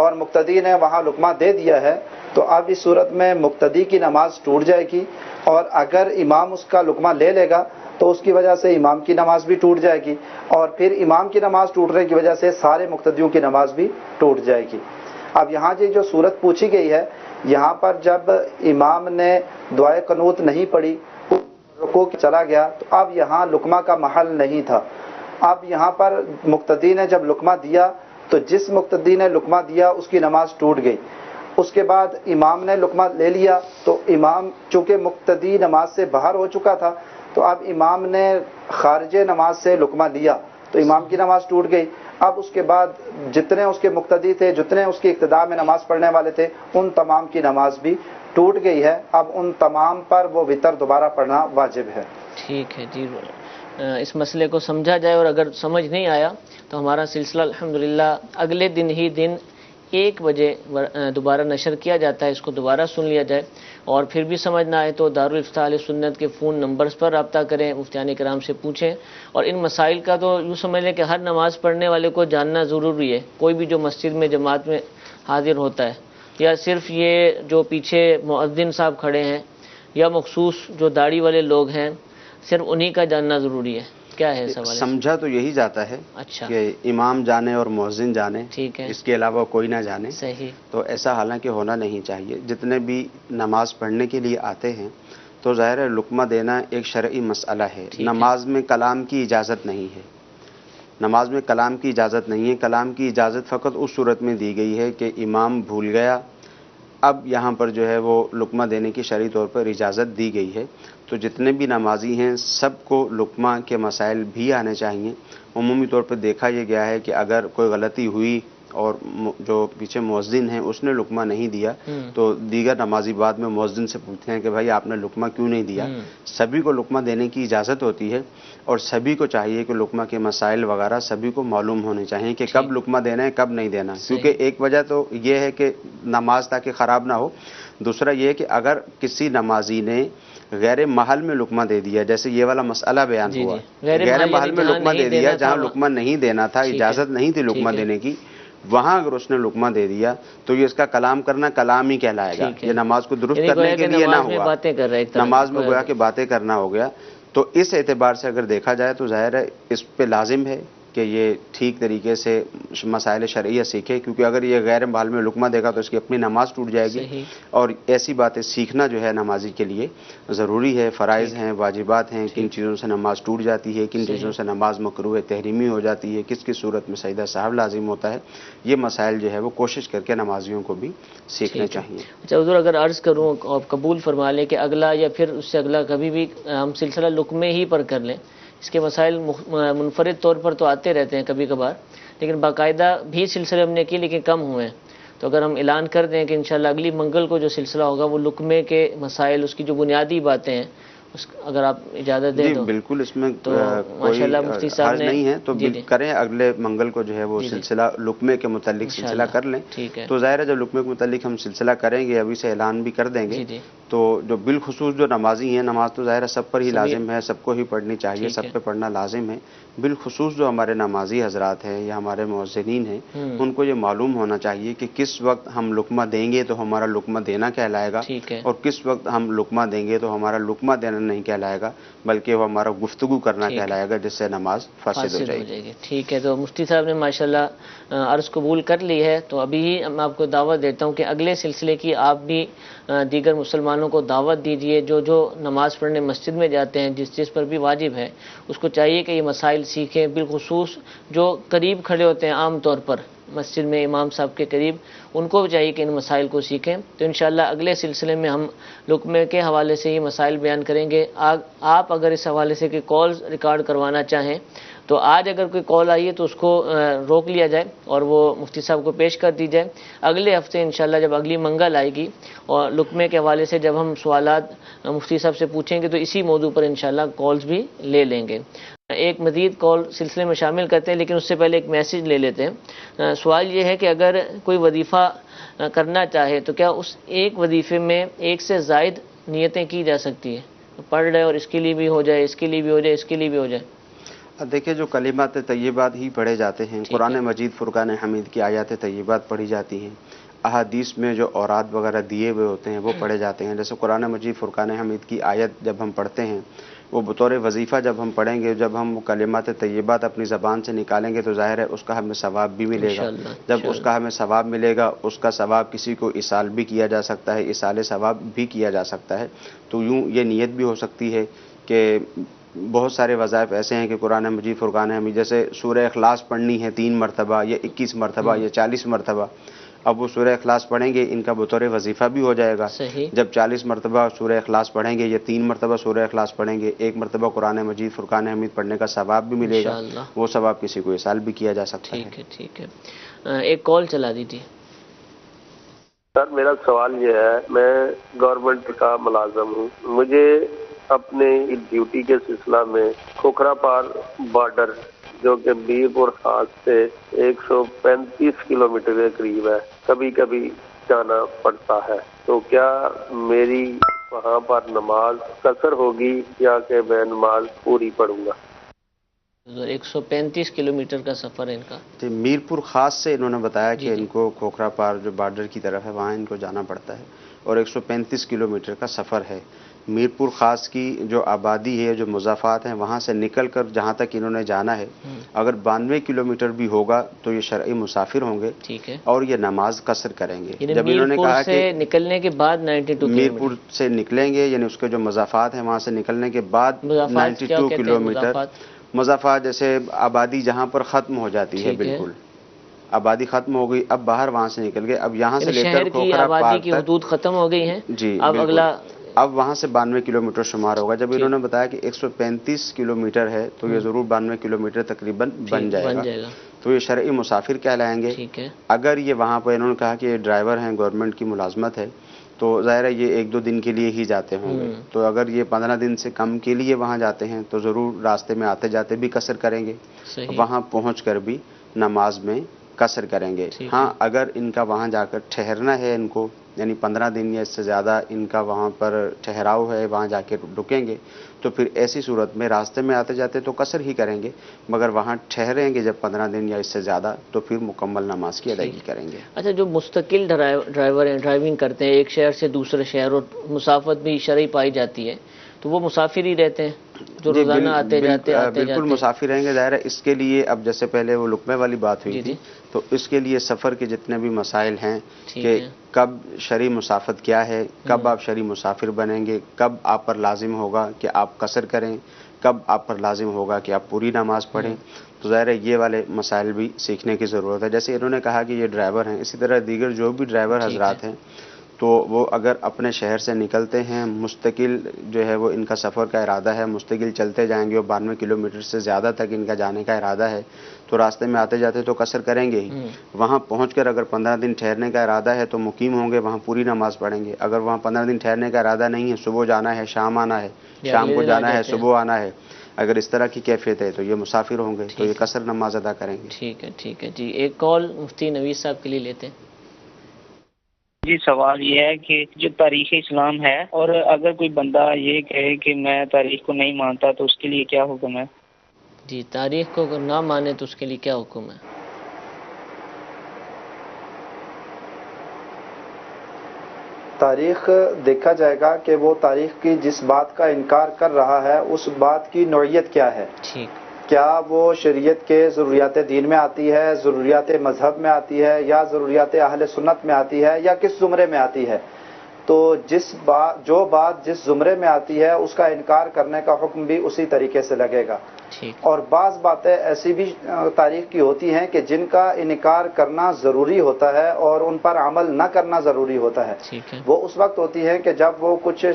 اور مقتدی نے وہاں لقمہ دے دیا ہے تو اب اس صورت میں مقتدی کی نماز ٹوٹ جائے گی، اور اگر امام اس کا لقمہ لے لے گا تو اس کی وجہ سے امام کی نماز بھی ٹوٹ جائے گی، اور پھر امام کی نماز ٹوٹنے کی وجہ سے سارے مقتدیوں کی نماز بھی ٹوٹ جائے گی۔ اب یہاں جو صورت پوچھی گئی ہے، یہاں پر جب امام نے دعائے قنوت نہیں پڑھی، رکوع چلا گیا، تو اب یہاں لقمہ کا محل نہیں تھا۔ اب یہاں پر مقتدی نے جب لقمہ دیا تو جس مقتدی نے لقمہ دیا اس کی نماز ٹوٹ گئی۔ اس کے بعد امام نے لقمہ لے لیا تو امام چونکہ مقتدی نماز سے باہر ہو چکا تھا، تو اب امام نے خارج نماز سے لقمہ لیا تو امام کی نماز ٹوٹ گئی۔ اب اس کے بعد جتنے اس کے مقتدی تھے، جتنے اس کی اقتداء میں نماز پڑھنے والے تھے، ان تمام کی نماز بھی ٹوٹ گئی ہے۔ اب ان تمام پر وہ وتر دوبارہ پڑھنا واجب ہے۔ ٹھیک ہے جی، اس مسئلے کو سمجھا جائے، اور اگر سمجھ نہیں آیا تو ہمارا سلسلہ الحمدللہ اگلے دن ہی 1 بجے دوبارہ نشر کیا جاتا ہے، اس کو دوبارہ سن لیا جائے، اور پھر بھی سمجھ نہ آئے تو دارالافتاء اہل سنت کے فون نمبرز پر رابطہ کریں، مفتیان کرام سے پوچھیں، اور ان مسائل کا تو یوں سمجھ لیں کہ ہر نماز پڑھنے والے کو جاننا ضروری ہے، کوئی بھی جو مسجد میں جماعت میں حاضر ہوتا ہے، یا صرف یہ جو پیچھے مؤذن صاحب کھڑے ہیں یا مخصوص جو داڑھی والے لوگ ہیں، صرف انہی کا جاننا ضروری ہے؟ کیا ہے سوال؟ سمجھا تو یہی جاتا ہے اچھا، کہ امام جانے اور مؤذن جانے، ٹھیک ہے، اس کے علاوہ کوئی نہ جانے۔ صحیح، تو ایسا حالانکہ ہونا نہیں چاہیے۔ جتنے بھی نماز پڑھنے کے لیے آتے ہیں تو ظاہر ہے لقمہ دینا ایک شرعی مسئلہ ہے۔ نماز میں کلام کی اجازت نہیں ہے، نماز میں کلام کی اجازت نہیں ہے۔ کلام کی اجازت فقط اس صورت میں دی گئی ہے کہ امام بھول گیا، اب یہاں پر جو ہے وہ لقمہ دینے کی شرعی طور پر اجازت دی گئی ہے۔ تو جتنے بھی نمازی ہیں سب کو لقمہ کے مسائل بھی آنے چاہیے۔ عمومی طور پر دیکھا یہ گیا ہے کہ اگر کوئی غلطی ہوئی اور جو پیچھے مؤذن ہیں اس نے لقمہ نہیں دیا تو دیگر نمازی بعد میں مؤذن سے پوچھتے ہیں کہ بھائی آپ نے لقمہ کیوں نہیں دیا۔ سبھی کو لقمہ دینے کی اجازت ہوتی ہے، اور سبھی کو چاہیے کہ لقمہ کے مسائل وغیرہ سبھی کو معلوم ہونے چاہیے کہ کب لقمہ دینا ہے کب نہیں دینا، کیونکہ ایک وجہ تو یہ ہے کہ نماز تاکہ خراب نہ ہو، دوسرا یہ ہے کہ اگر کسی نمازی نے غیر محل میں لقمہ دے دیا، جیسے یہ والا مسئلہ بیان ہوا، غیر محل میں لقمہ دے دیا جہاں لقمہ نہیں دینا تھا، اجازت نہیں تھی لقمہ دینے کی، وہاں اگر اس نے لقمہ دے دیا تو یہ اس کا کلام کرنا کلام ہی کہلائے گا۔ یہ نماز کو درست کرنے کے لیے نہ ہوا، نماز میں گویا کہ باتیں کرنا ہو گیا۔ تو اس اعتبار سے اگر دیکھا جائے تو ظاہر ہے اس پہ لازم ہے کہ یہ ٹھیک طریقے سے مسائل شرعیہ سیکھے، کیونکہ اگر یہ غیر محل میں لقمہ دے گا تو اس کی اپنی نماز ٹوٹ جائے گی، اور ایسی باتیں سیکھنا جو ہے نمازی کے لیے ضروری ہے۔ فرائض ہیں، واجبات ہیں، کن چیزوں سے نماز ٹوٹ جاتی ہے، کن چیزوں سے نماز مکروہ تحریمی ہو جاتی ہے، کس کس صورت میں سجدہ سہو لازم ہوتا ہے، یہ مسائل جو ہے وہ کوشش کر کے نمازیوں کو بھی سیکھنے چاہیے۔ اچھا حضور، اگر عرض کروں آپ قبول فرما لیں کہ اگلا یا پھر اس سے اگلا کبھی بھی ہم سلسلہ لقمے ہی پر کر لیں، اس کے مسائل منفرد طور پر تو آتے رہتے ہیں کبھی کبھار، لیکن باقاعدہ بھی سلسلے ہم نے کی لیکن کم ہوئے ہیں، تو اگر ہم اعلان کر دیں کہ انشاءاللہ اگلی منگل کو جو سلسلہ ہوگا وہ لقمے کے مسائل، اس کی جو بنیادی باتیں ہیں، اگر آپ اجازت دیں تو بالکل، اس میں تو کوئی ماشاءاللہ مفتی صاحب حرج نے نہیں ہے، تو کریں اگلے منگل کو جو ہے وہ سلسلہ لقمے کے متعلق سلسلہ کر لیں۔ ٹھیک ہے، تو ظاہر ہے جب لقمے کے متعلق ہم سلسلہ کریں گے، ابھی سے اعلان بھی کر دیں گے، تو جو بالخصوص جو نمازی ہیں، نماز تو ظاہر ہے سب پر ہی لازم ہے، سب کو ہی پڑھنی چاہیے، سب پہ پڑھنا لازم ہے، بالخصوص جو ہمارے نمازی حضرات ہیں یا ہمارے مؤذنین ہیں ان کو یہ معلوم ہونا چاہیے کہ کس وقت ہم لقمہ دیں گے تو ہمارا لقمہ دینا کہلائے گا، اور کس وقت ہم لقمہ دیں گے تو ہمارا لقمہ دینا نہیں کہلائے گا بلکہ وہ ہمارا گفتگو کرنا کہلائے گا، جس سے نماز فاسد ہو جائے گی۔ ٹھیک ہے، تو مفتی صاحب نے ماشاءاللہ عرض قبول کر لی ہے، تو ابھی ہی میں آپ کو دعوت دیتا ہوں کہ اگلے سلسلے کی آپ بھی دیگر مسلمانوں کو دعوت دیجئے، جو نماز پڑھنے مسجد میں جاتے ہیں، جس چیز پر بھی واجب ہے اس کو چاہیے کہ یہ مسائل سیکھیں، بالخصوص جو قریب کھڑے ہوتے ہیں عام طور پر مسجد میں امام صاحب کے قریب، ان کو بھی چاہیے کہ ان مسائل کو سیکھیں۔ تو انشاءاللہ اگلے سلسلے میں ہم لقمے کے حوالے سے یہ مسائل بیان کریں گے۔ آپ اگر اس حوالے سے کہ کالز ریکارڈ کروانا چاہیں تو آج اگر کوئی کال آئی ہے تو اس کو روک لیا جائے اور وہ مفتی صاحب کو پیش کر دی جائے۔ اگلے ہفتے انشاءاللہ جب اگلی منگل آئے گی اور لقمے کے حوالے سے جب ہم سوالات مفتی صاحب سے پوچھیں گے تو اسی موضوع پر انشاءاللہ کالز بھی لے لیں گے۔ ایک مزید کال سلسلے میں شامل کرتے ہیں، لیکن اس سے پہلے ایک میسج لے لیتے ہیں۔ سوال یہ ہے کہ اگر کوئی وظیفہ کرنا چاہے تو کیا اس ایک وظیفے میں ایک سے زائد نیتیں کی جا سکتی ہیں؟ پڑھ رہے اور اس کے لیے بھی ہو جائے، اس کے لیے بھی ہو جائے، اس کے لیے بھی ہو جائے۔ دیکھیں، جو کلمات طیبات ہی پڑھے جاتے ہیں، قرآن مجید فرقان حمید کی آیات طیبات پڑھی جاتی ہیں، احادیث میں جو اوراد وغیرہ دیے ہوئے ہوتے ہیں وہ پڑھے جاتے ہیں۔ جیسے قرآن مجید فرقان حمید کی آیت جب ہم پڑھتے ہیں، وہ بطور وظیفہ جب ہم پڑھیں گے، جب ہم کلمات طیبات اپنی زبان سے نکالیں گے تو ظاہر ہے اس کا ہمیں ثواب بھی ملے گا۔ جب اس کا ہمیں ثواب ملے گا، اس کا ثواب کسی کو اصال بھی کیا جا سکتا ہے، اصال ثواب بھی کیا جا سکتا ہے۔ تو یوں یہ نیت بھی ہو سکتی ہے کہ بہت سارے وظائف ایسے ہیں کہ قرآن مجید فرقان حمید، جیسے سورہ اخلاص پڑھنی ہے 3 مرتبہ یا 21 مرتبہ یا 40 مرتبہ، اب وہ سورہ اخلاص پڑھیں گے، ان کا بطور وظیفہ بھی ہو جائے گا۔ جب 40 مرتبہ سورہ اخلاص پڑھیں گے یا 3 مرتبہ سورہ اخلاص پڑھیں گے، 1 مرتبہ قرآن مجید فرقان حمید پڑھنے کا ثواب بھی ملے گا، وہ ثواب کسی کو اصال بھی کیا جا سکتا ہے۔ ٹھیک ہے، ایک کال چلا دیجیے۔ سر، میرا سوال یہ ہے، میں گورنمنٹ کا ملازم ہوں، مجھے اپنے ڈیوٹی کے سلسلہ میں کھوکھرا پار بارڈر جو کہ میرپور خاص سے 135 کلومیٹر کے قریب ہے، کبھی کبھی جانا پڑتا ہے، تو کیا میری وہاں پر نماز قصر ہوگی یا کہ میں نماز پوری پڑھوں گا؟ 135 کلومیٹر کا سفر ہے ان کا۔ میرپور خاص سے انہوں نے بتایا کہ ان کو کھوکھرا پار جو بارڈر کی طرف ہے وہاں ان کو جانا پڑتا ہے اور 135 کلومیٹر کا سفر ہے۔ میرپور خاص کی جو آبادی ہے، جو مضافات ہیں، وہاں سے نکل کر جہاں تک انہوں نے جانا ہے، اگر 92 کلومیٹر بھی ہوگا تو یہ شرعی مسافر ہوں گے اور یہ نماز قصر کریں گے۔ جب انہوں نے کہا کہ نکلنے کے بعد 92 میرپور سے نکلیں گے، یعنی اس کے جو مضافات ہیں وہاں سے نکلنے کے بعد 92 کلومیٹر، مضافات جیسے آبادی جہاں پر ختم ہو جاتی ہے، بالکل آبادی ختم ہو گئی، اب باہر وہاں سے نکل گئے، اب یہاں سے لے کر کھوکھرا پار کی حدود ختم ہو گئی ہیں، جی اب اگلا اب وہاں سے 92 کلومیٹر شمار ہوگا۔ جب انہوں نے بتایا کہ 135 کلومیٹر ہے تو یہ ضرور 92 کلومیٹر تقریباً بن جائے گا، تو یہ شرعی مسافر کہلائیں گے۔ اگر یہ وہاں پہ انہوں نے کہا کہ یہ ڈرائیور ہیں، گورنمنٹ کی ملازمت ہے، تو ظاہر ہے یہ 1-2 دن کے لیے ہی جاتے ہوں گے، تو اگر یہ 15 دن سے کم کے لیے وہاں جاتے ہیں تو ضرور راستے میں آتے جاتے بھی قصر کریں گے، وہاں پہنچ کر بھی نماز میں قصر کریں گے۔ ہاں، اگر ان کا وہاں جا کر ٹھہرنا ہے ان کو، یعنی 15 دن یا اس سے زیادہ ان کا وہاں پر ٹھہراؤ ہے، وہاں جا کے رکیں گے، تو پھر ایسی صورت میں راستے میں آتے جاتے تو قصر ہی کریں گے، مگر وہاں ٹھہریں گے جب 15 دن یا اس سے زیادہ تو پھر مکمل نماز کی ادائیگی کریں گے۔ اچھا، جو مستقل ڈرائیور ہیں، ڈرائیونگ کرتے ہیں ایک شہر سے دوسرے شہر اور مسافت بھی شرعی پائی جاتی ہے، تو وہ مسافر ہی رہتے ہیں جو روزانہ آتے جاتے بالکل مسافر رہیں گے۔ ظاہر ہے اس کے لیے اب جیسے پہلے وہ لقمے والی بات ہوئی تھی، تو اس کے لیے سفر کے جتنے بھی مسائل ہیں کہ کب شرعی مسافت کیا ہے، کب آپ شرعی مسافر بنیں گے، کب آپ پر لازم ہوگا کہ آپ قصر کریں، کب آپ پر لازم ہوگا کہ آپ پوری نماز پڑھیں، تو ظاہر ہے یہ والے مسائل بھی سیکھنے کی ضرورت ہے۔ جیسے انہوں نے کہا کہ یہ ڈرائیور ہیں، اسی طرح دیگر جو بھی ڈرائیور حضرات ہیں، تو وہ اگر اپنے شہر سے نکلتے ہیں، مستقل جو ہے وہ ان کا سفر کا ارادہ ہے، مستقل چلتے جائیں گے اور 92 کلومیٹر سے زیادہ تک ان کا جانے کا ارادہ ہے، تو راستے میں آتے جاتے تو قصر کریں گے ہی۔ وہاں پہنچ کر اگر 15 دن ٹھہرنے کا ارادہ ہے تو مقیم ہوں گے، وہاں پوری نماز پڑھیں گے۔ اگر وہاں 15 دن ٹھہرنے کا ارادہ نہیں ہے، صبح جانا ہے، شام آنا ہے، شام کو جانا ہے، صبح آنا ہے، اگر اس طرح کی کیفیت ہے تو یہ مسافر ہوں گے، تو یہ قصر نماز ادا کریں گے۔ ٹھیک ہے جی، ایک کال مفتی نوید صاحب کے لیے لیتے ہیں۔ جی، سوال یہ ہے کہ جو تاریخ اسلام ہے، اور اگر کوئی بندہ یہ کہے کہ میں تاریخ کو نہیں مانتا تو اس کے لیے کیا حکم ہے؟ جی، تاریخ کو اگر نہ مانے تو اس کے لیے کیا حکم ہے؟ تاریخ دیکھا جائے گا کہ وہ تاریخ کی جس بات کا انکار کر رہا ہے اس بات کی نوعیت کیا ہے، کیا وہ شریعت کے ضروریات دین میں آتی ہے، ضروریات مذہب میں آتی ہے، یا ضروریات اہل سنت میں آتی ہے، یا کس زمرے میں آتی ہے۔ تو جو بات جس زمرے میں آتی ہے اس کا انکار کرنے کا حکم بھی اسی طریقے سے لگے گا۔ اور بعض باتیں ایسی بھی تاریخ کی ہوتی ہیں کہ جن کا انکار کرنا ضروری ہوتا ہے اور ان پر عمل نہ کرنا ضروری ہوتا ہے۔ وہ اس وقت ہوتی ہے کہ جب وہ کچھ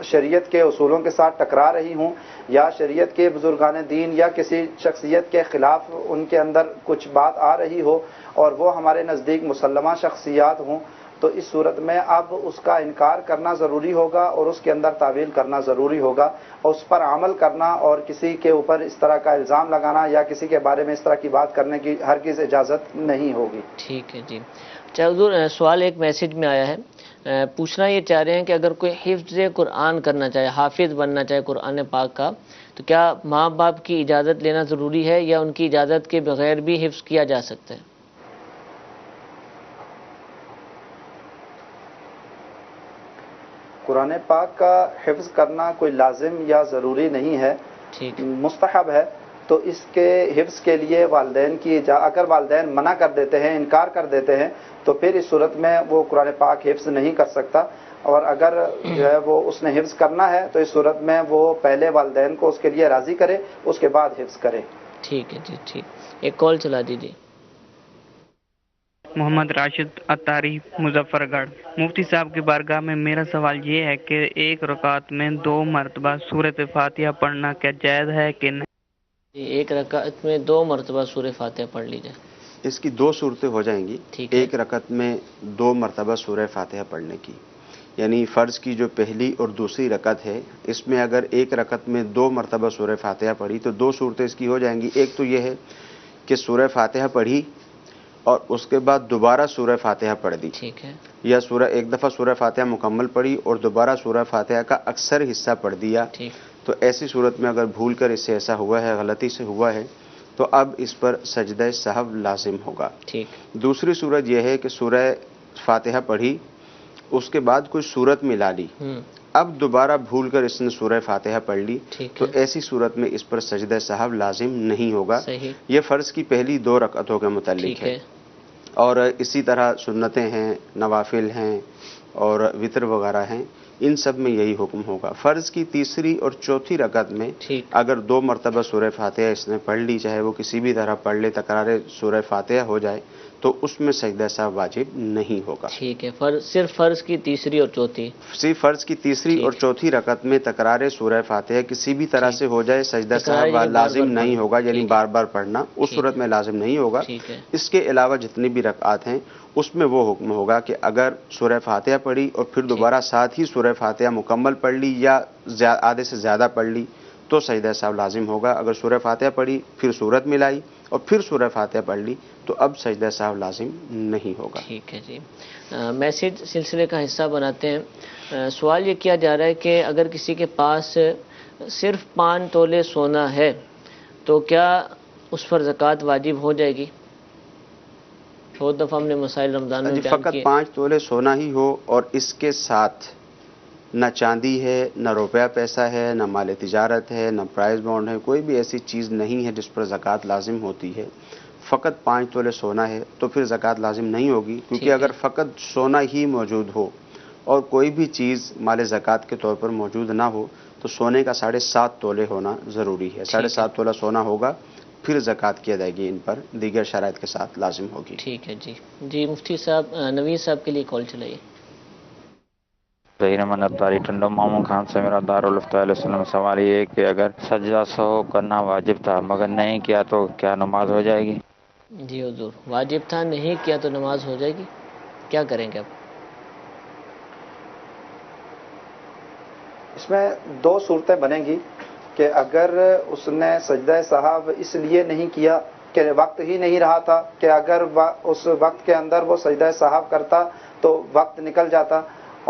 شریعت کے اصولوں کے ساتھ ٹکرا رہی ہوں، یا شریعت کے بزرگان دین یا کسی شخصیت کے خلاف ان کے اندر کچھ بات آ رہی ہو اور وہ ہمارے نزدیک مسلمہ شخصیات ہوں، تو تو اس صورت میں اب اس کا انکار کرنا ضروری ہوگا اور اس کے اندر تعویل کرنا ضروری ہوگا اور اس پر عمل کرنا اور کسی کے اوپر اس طرح کا الزام لگانا یا کسی کے بارے میں اس طرح کی بات کرنے کی ہرگز اجازت نہیں ہوگی. ٹھیک ہے جی. اچھا حضور، سوال ایک میسج میں آیا ہے، پوچھنا یہ چاہ رہے ہیں کہ اگر کوئی حفظ قرآن کرنا چاہے، حافظ بننا چاہے قرآن پاک کا، تو کیا ماں باپ کی اجازت لینا ضروری ہے یا ان کی اجازت کے بغیر بھی حفظ کیا جا سکتا ہے؟ قرآن پاک کا حفظ کرنا کوئی لازم یا ضروری نہیں ہے، ٹھیک، مستحب ہے. تو اس کے حفظ کے لیے والدین کی اگر والدین منع کر دیتے ہیں، انکار کر دیتے ہیں، تو پھر اس صورت میں وہ قرآن پاک حفظ نہیں کر سکتا. اور اگر جو ہے وہ اس نے حفظ کرنا ہے تو اس صورت میں وہ پہلے والدین کو اس کے لیے راضی کرے، اس کے بعد حفظ کرے. ٹھیک ہے جی. ٹھیک، ایک کال چلا دیجیے. محمد راشد اتاری، مظفر گڑھ. مفتی صاحب کی بارگاہ میں میرا سوال یہ ہے کہ ایک رکعت میں 2 مرتبہ سورۃ فاتحہ پڑھنا کیا جائز ہے کہ نہیں؟ ایک رکعت میں 2 مرتبہ سورہ فاتحہ پڑھ لی جائے. اس کی 2 صورتیں ہو جائیں گی. ٹھیک ہے. ایک رکعت میں 2 مرتبہ سورہ فاتحہ پڑھنے کی، یعنی فرض کی جو پہلی اور دوسری رکعت ہے، اس میں اگر ایک رکعت میں 2 مرتبہ سورہ فاتحہ پڑھی تو 2 صورتیں اس کی ہو جائیں گی. ایک تو یہ ہے کہ سورہ فاتحہ پڑھی اور اس کے بعد دوبارہ سورہ فاتحہ پڑھ دی، ٹھیک ہے، یا ایک دفعہ سورہ فاتحہ مکمل پڑھی اور دوبارہ سورہ فاتحہ کا اکثر حصہ پڑھ دیا. ٹھیک، تو ایسی صورت میں اگر بھول کر اس سے ایسا ہوا ہے، غلطی سے ہوا ہے، تو اب اس پر سجدہ سہو لازم ہوگا. ٹھیک، دوسری صورت یہ ہے کہ سورہ فاتحہ پڑھی، اس کے بعد کوئی صورت ملا لی، اب دوبارہ بھول کر اس نے سورہ فاتحہ پڑھ لی، ٹھیک تو ہے، ایسی صورت میں اس پر سجدہ سہو لازم نہیں ہوگا. صحیح، یہ فرض کی پہلی 2 رکعتوں کے متعلق ٹھیک ہے. ہے، اور اسی طرح سنتیں ہیں، نوافل ہیں اور وطر وغیرہ ہیں، ان سب میں یہی حکم ہوگا. فرض کی تیسری اور چوتھی رکعت میں ٹھیک، اگر 2 مرتبہ سورہ فاتحہ اس نے پڑھ لی، چاہے وہ کسی بھی طرح پڑھ لے، تکرار سورہ فاتحہ ہو جائے، تو اس میں سجدہ سہو واجب نہیں ہوگا. ٹھیک ہے. صرف فرض کی تیسری اور چوتھی. صرف فرض کی تیسری اور چوتھی رکعت میں تکرار سورہ فاتحہ کسی بھی طرح سے ہو جائے، سجدہ سہو لازم نہیں ہوگا، یعنی بار بار پڑھنا اس صورت میں لازم نہیں ہوگا. ٹھیک ہے، اس کے علاوہ جتنی بھی رکعات ہیں اس میں وہ حکم ہوگا کہ اگر سورہ فاتحہ پڑھی اور پھر دوبارہ ساتھ ہی سورہ فاتحہ مکمل پڑھ لی یا آدھے سے زیادہ پڑھ لی تو سجدہ سہو لازم ہوگا. اگر سورہ فاتحہ پڑھی پھر سورت ملائی اور پھر سورہ فاتحہ پڑھ لی تو اب سجدہ سہو لازم نہیں ہوگا. ٹھیک ہے جی. میسج سلسلے کا حصہ بناتے ہیں. سوال یہ کیا جا رہا ہے کہ اگر کسی کے پاس صرف 5 تولے سونا ہے تو کیا اس پر زکوٰۃ واجب ہو جائے گی؟ بہت دفعہ ہم نے مسائل رمضان میں بیان فقط کیے. 5 تولے سونا ہی ہو اور اس کے ساتھ نہ چاندی ہے، نہ روپیہ پیسہ ہے، نہ مال تجارت ہے، نہ پرائز بانڈ ہے، کوئی بھی ایسی چیز نہیں ہے جس پر زکوٰۃ لازم ہوتی ہے. فقط 5 تولے سونا ہے تو پھر زکوٰۃ لازم نہیں ہوگی، کیونکہ اگر فقط سونا ہی موجود ہو اور کوئی بھی چیز مال زکوٰۃ کے طور پر موجود نہ ہو تو سونے کا 7.5 تولے ہونا ضروری ہے. 7.5 تولہ سونا ہوگا، پھر زکوٰۃ کی ادائیگی ان پر دیگر شرائط کے ساتھ لازم ہوگی. ٹھیک ہے جی. جی مفتی صاحب، نوید صاحب کے لیے کال چلائیے. ظہیر احمد اتاری، ٹنڈو ماموں خان سے میرا دارالفتہ علیہ السلام. سوال یہ ہے کہ اگر سجدہ سہو کرنا واجب تھا مگر نہیں کیا تو کیا نماز ہو جائے گی؟ جی حضور، واجب تھا نہیں کیا تو نماز ہو جائے گی. کیا کریں گے اب؟ اس میں 2 صورتیں بنیں گی کہ اگر اس نے سجدہ سہو اس لیے نہیں کیا کہ وقت ہی نہیں رہا تھا، کہ اگر اس وقت کے اندر وہ سجدہ سہو کرتا تو وقت نکل جاتا